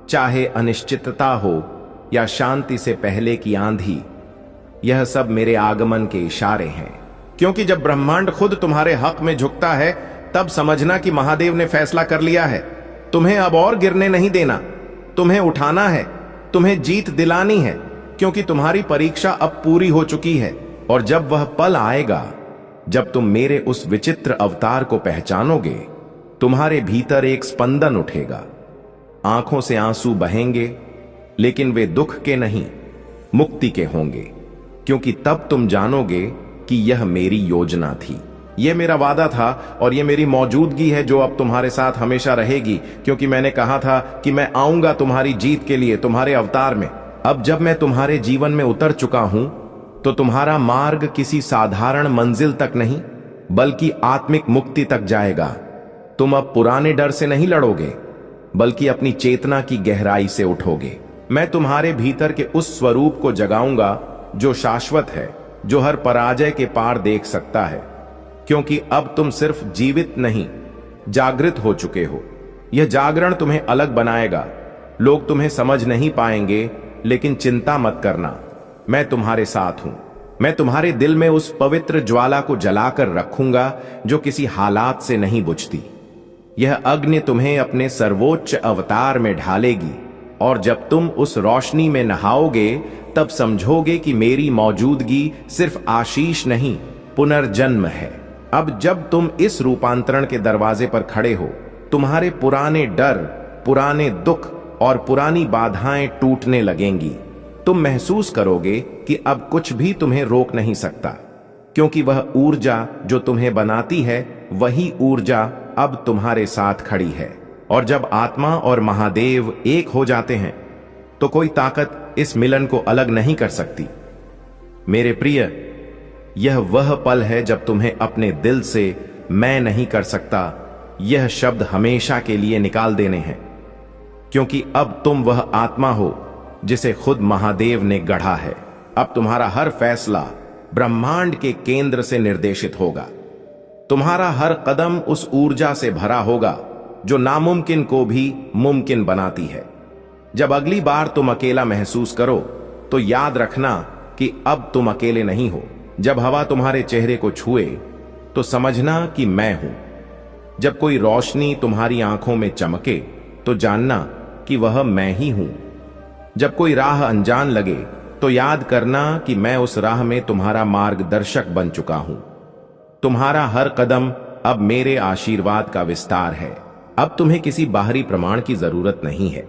Speaker 1: चाहे अनिश्चितता हो या शांति से पहले की आंधी, यह सब मेरे आगमन के इशारे हैं। क्योंकि जब ब्रह्मांड खुद तुम्हारे हक में झुकता है, तब समझना कि महादेव ने फैसला कर लिया है। तुम्हें अब और गिरने नहीं देना, तुम्हें उठाना है, तुम्हें जीत दिलानी है। क्योंकि तुम्हारी परीक्षा अब पूरी हो चुकी है। और जब वह पल आएगा जब तुम मेरे उस विचित्र अवतार को पहचानोगे, तुम्हारे भीतर एक स्पंदन उठेगा। आंखों से आंसू बहेंगे, लेकिन वे दुख के नहीं, मुक्ति के होंगे। क्योंकि तब तुम जानोगे कि यह मेरी योजना थी, यह मेरा वादा था और यह मेरी मौजूदगी है जो अब तुम्हारे साथ हमेशा रहेगी। क्योंकि मैंने कहा था कि मैं आऊंगा तुम्हारी जीत के लिए, तुम्हारे अवतार में। अब जब मैं तुम्हारे जीवन में उतर चुका हूं, तो तुम्हारा मार्ग किसी साधारण मंजिल तक नहीं, बल्कि आत्मिक मुक्ति तक जाएगा। तुम अब पुराने डर से नहीं लड़ोगे, बल्कि अपनी चेतना की गहराई से उठोगे। मैं तुम्हारे भीतर के उस स्वरूप को जगाऊंगा जो शाश्वत है, जो हर पराजय के पार देख सकता है। क्योंकि अब तुम सिर्फ जीवित नहीं, जागृत हो चुके हो। यह जागरण तुम्हें अलग बनाएगा। लोग तुम्हें समझ नहीं पाएंगे, लेकिन चिंता मत करना, मैं तुम्हारे साथ हूं। मैं तुम्हारे दिल में उस पवित्र ज्वाला को जलाकर रखूंगा जो किसी हालात से नहीं बुझती। यह अग्नि तुम्हें अपने सर्वोच्च अवतार में ढालेगी, और जब तुम उस रोशनी में नहाओगे, तब समझोगे कि मेरी मौजूदगी सिर्फ आशीष नहीं, पुनर्जन्म है। अब जब तुम इस रूपांतरण के दरवाजे पर खड़े हो, तुम्हारे पुराने डर, पुराने दुख और पुरानी बाधाएं टूटने लगेंगी। तुम महसूस करोगे कि अब कुछ भी तुम्हें रोक नहीं सकता, क्योंकि वह ऊर्जा जो तुम्हें बनाती है, वही ऊर्जा अब तुम्हारे साथ खड़ी है। और जब आत्मा और महादेव एक हो जाते हैं, तो कोई ताकत इस मिलन को अलग नहीं कर सकती। मेरे प्रिय, यह वह पल है जब तुम्हें अपने दिल से मैं नहीं कर सकता यह शब्द हमेशा के लिए निकाल देने हैं। क्योंकि अब तुम वह आत्मा हो जिसे खुद महादेव ने गढ़ा है। अब तुम्हारा हर फैसला ब्रह्मांड के केंद्र से निर्देशित होगा। तुम्हारा हर कदम उस ऊर्जा से भरा होगा जो नामुमकिन को भी मुमकिन बनाती है। जब अगली बार तुम अकेला महसूस करो, तो याद रखना कि अब तुम अकेले नहीं हो। जब हवा तुम्हारे चेहरे को छुए, तो समझना कि मैं हूं। जब कोई रोशनी तुम्हारी आंखों में चमके, तो जानना कि वह मैं ही हूं। जब कोई राह अनजान लगे, तो याद करना कि मैं उस राह में तुम्हारा मार्गदर्शक बन चुका हूं। तुम्हारा हर कदम अब मेरे आशीर्वाद का विस्तार है। अब तुम्हें किसी बाहरी प्रमाण की जरूरत नहीं है,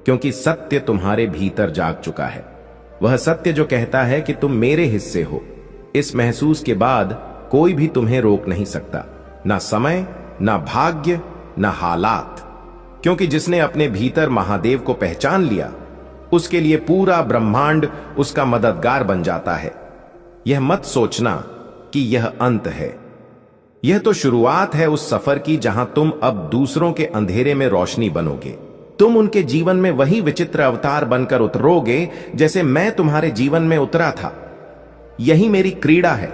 Speaker 1: क्योंकि सत्य तुम्हारे भीतर जाग चुका है। वह सत्य जो कहता है कि तुम मेरे हिस्से हो। इस महसूस के बाद कोई भी तुम्हें रोक नहीं सकता, ना समय, ना भाग्य, ना हालात, क्योंकि जिसने अपने भीतर महादेव को पहचान लिया, उसके लिए पूरा ब्रह्मांड उसका मददगार बन जाता है। यह मत सोचना कि यह अंत है। यह तो शुरुआत है उस सफर की जहां तुम अब दूसरों के अंधेरे में रोशनी बनोगे। तुम उनके जीवन में वही विचित्र अवतार बनकर उतरोगे जैसे मैं तुम्हारे जीवन में उतरा था। यही मेरी क्रीड़ा है,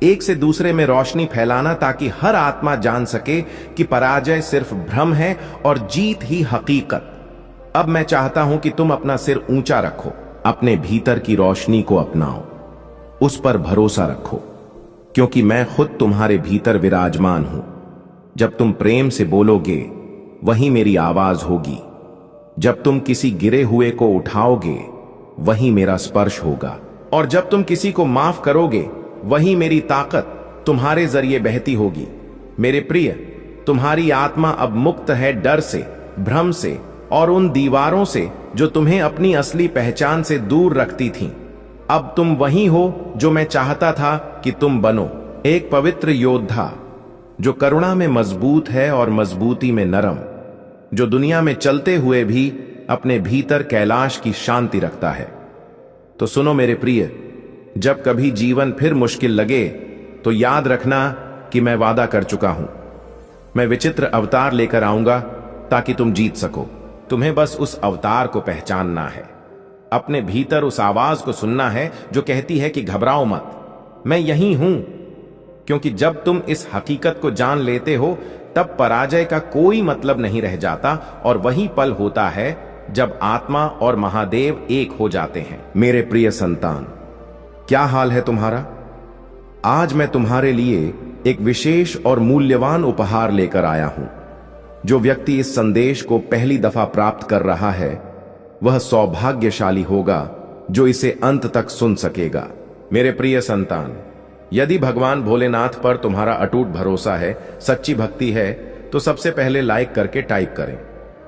Speaker 1: एक से दूसरे में रोशनी फैलाना, ताकि हर आत्मा जान सके कि पराजय सिर्फ भ्रम है और जीत ही हकीकत। अब मैं चाहता हूं कि तुम अपना सिर ऊंचा रखो, अपने भीतर की रोशनी को अपनाओ, उस पर भरोसा रखो, क्योंकि मैं खुद तुम्हारे भीतर विराजमान हूं। जब तुम प्रेम से बोलोगे, वही मेरी आवाज होगी। जब तुम किसी गिरे हुए को उठाओगे, वही मेरा स्पर्श होगा। और जब तुम किसी को माफ करोगे, वही मेरी ताकत तुम्हारे जरिए बहती होगी। मेरे प्रिय, तुम्हारी आत्मा अब मुक्त है डर से, भ्रम से और उन दीवारों से जो तुम्हें अपनी असली पहचान से दूर रखती थीं। अब तुम वही हो जो मैं चाहता था कि तुम बनो, एक पवित्र योद्धा जो करुणा में मजबूत है और मजबूती में नरम, जो दुनिया में चलते हुए भी अपने भीतर कैलाश की शांति रखता है। तो सुनो मेरे प्रिय, जब कभी जीवन फिर मुश्किल लगे तो याद रखना कि मैं वादा कर चुका हूं। मैं विचित्र अवतार लेकर आऊंगा ताकि तुम जीत सको। तुम्हें बस उस अवतार को पहचानना है, अपने भीतर उस आवाज को सुनना है जो कहती है कि घबराओ मत, मैं यहीं हूं। क्योंकि जब तुम इस हकीकत को जान लेते हो, तब पराजय का कोई मतलब नहीं रह जाता, और वही पल होता है जब आत्मा और महादेव एक हो जाते हैं। मेरे प्रिय संतान, क्या हाल है तुम्हारा? आज मैं तुम्हारे लिए एक विशेष और मूल्यवान उपहार लेकर आया हूं। जो व्यक्ति इस संदेश को पहली दफा प्राप्त कर रहा है, वह सौभाग्यशाली होगा जो इसे अंत तक सुन सकेगा। मेरे प्रिय संतान, यदि भगवान भोलेनाथ पर तुम्हारा अटूट भरोसा है, सच्ची भक्ति है, तो सबसे पहले लाइक करके टाइप करें,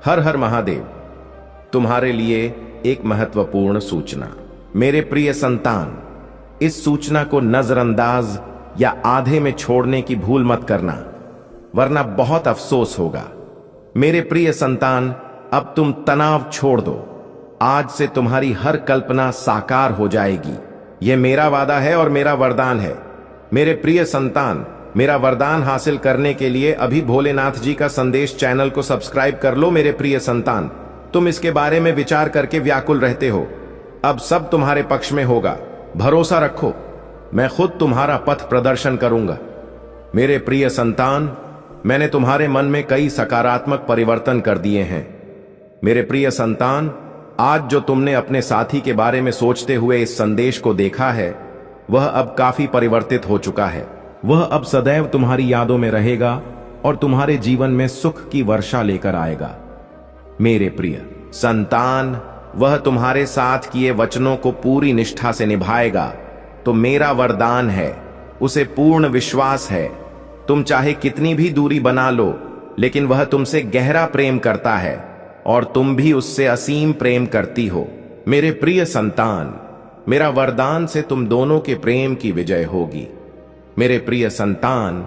Speaker 1: हर हर महादेव। तुम्हारे लिए एक महत्वपूर्ण सूचना। मेरे प्रिय संतान, इस सूचना को नजरअंदाज या आधे में छोड़ने की भूल मत करना, वरना बहुत अफसोस होगा। मेरे प्रिय संतान, अब तुम तनाव छोड़ दो। आज से तुम्हारी हर कल्पना साकार हो जाएगी। यह मेरा वादा है और मेरा वरदान है। मेरे प्रिय संतान, मेरा वरदान हासिल करने के लिए अभी भोलेनाथ जी का संदेश चैनल को सब्सक्राइब कर लो। मेरे प्रिय संतान, तुम इसके बारे में विचार करके व्याकुल रहते हो। अब सब तुम्हारे पक्ष में होगा, भरोसा रखो, मैं खुद तुम्हारा पथ प्रदर्शन करूंगा। मेरे प्रिय संतान, मैंने तुम्हारे मन में कई सकारात्मक परिवर्तन कर दिए हैं। मेरे प्रिय संतान, आज जो तुमने अपने साथी के बारे में सोचते हुए इस संदेश को देखा है, वह अब काफी परिवर्तित हो चुका है। वह अब सदैव तुम्हारी यादों में रहेगा और तुम्हारे जीवन में सुख की वर्षा लेकर आएगा। मेरे प्रिय संतान, वह तुम्हारे साथ किए वचनों को पूरी निष्ठा से निभाएगा। तो मेरा वरदान है, उसे पूर्ण विश्वास है। तुम चाहे कितनी भी दूरी बना लो, लेकिन वह तुमसे गहरा प्रेम करता है और तुम भी उससे असीम प्रेम करती हो। मेरे प्रिय संतान, मेरा वरदान से तुम दोनों के प्रेम की विजय होगी। मेरे प्रिय संतान,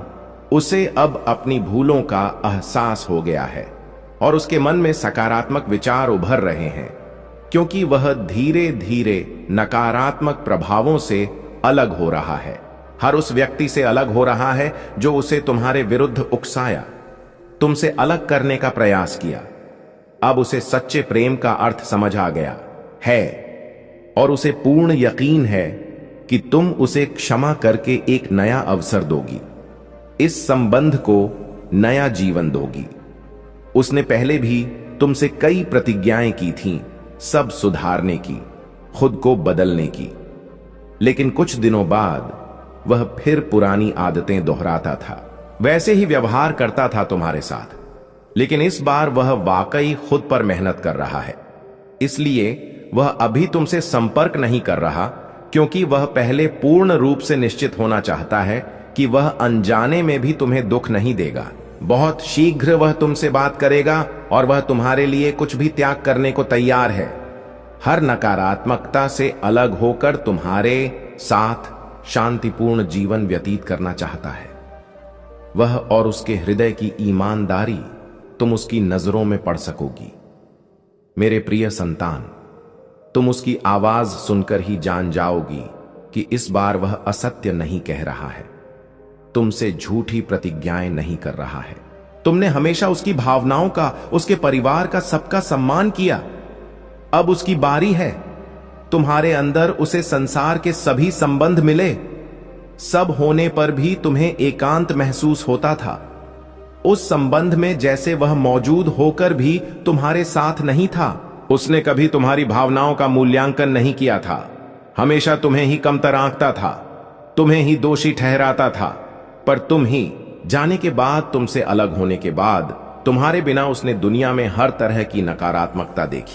Speaker 1: उसे अब अपनी भूलों का एहसास हो गया है और उसके मन में सकारात्मक विचार उभर रहे हैं, क्योंकि वह धीरे धीरे नकारात्मक प्रभावों से अलग हो रहा है। हर उस व्यक्ति से अलग हो रहा है जो उसे तुम्हारे विरुद्ध उकसाया, तुमसे अलग करने का प्रयास किया। अब उसे सच्चे प्रेम का अर्थ समझ आ गया है और उसे पूर्ण यकीन है कि तुम उसे क्षमा करके एक नया अवसर दोगी, इस संबंध को नया जीवन दोगी। उसने पहले भी तुमसे कई प्रतिज्ञाएं की थीं, सब सुधारने की, खुद को बदलने की, लेकिन कुछ दिनों बाद वह फिर पुरानी आदतें दोहराता था। वैसे ही व्यवहार करता था तुम्हारे साथ, लेकिन इस बार वह वाकई खुद पर मेहनत कर रहा है। इसलिए वह अभी तुमसे संपर्क नहीं कर रहा, क्योंकि वह पहले पूर्ण रूप से निश्चित होना चाहता है कि वह अनजाने में भी तुम्हें दुख नहीं देगा। बहुत शीघ्र वह तुमसे बात करेगा और वह तुम्हारे लिए कुछ भी त्याग करने को तैयार है। हर नकारात्मकता से अलग होकर तुम्हारे साथ शांतिपूर्ण जीवन व्यतीत करना चाहता है। वह और उसके हृदय की ईमानदारी तुम उसकी नजरों में पढ़ सकोगी। मेरे प्रिय संतान, तुम उसकी आवाज सुनकर ही जान जाओगी कि इस बार वह असत्य नहीं कह रहा है, तुमसे झूठी प्रतिज्ञाएं नहीं कर रहा है। तुमने हमेशा उसकी भावनाओं का, उसके परिवार का, सबका सम्मान किया। अब उसकी बारी है। तुम्हारे अंदर उसे संसार के सभी संबंध मिले। सब होने पर भी तुम्हें एकांत महसूस होता था। उस संबंध में जैसे वह मौजूद होकर भी तुम्हारे साथ नहीं था। उसने कभी तुम्हारी भावनाओं का मूल्यांकन नहीं किया था। हमेशा तुम्हें ही कमतर आंकता था, तुम्हें ही दोषी ठहराता था। पर तुम ही जाने के बाद, तुमसे अलग होने के बाद, तुम्हारे बिना उसने दुनिया में हर तरह की नकारात्मकता देखी।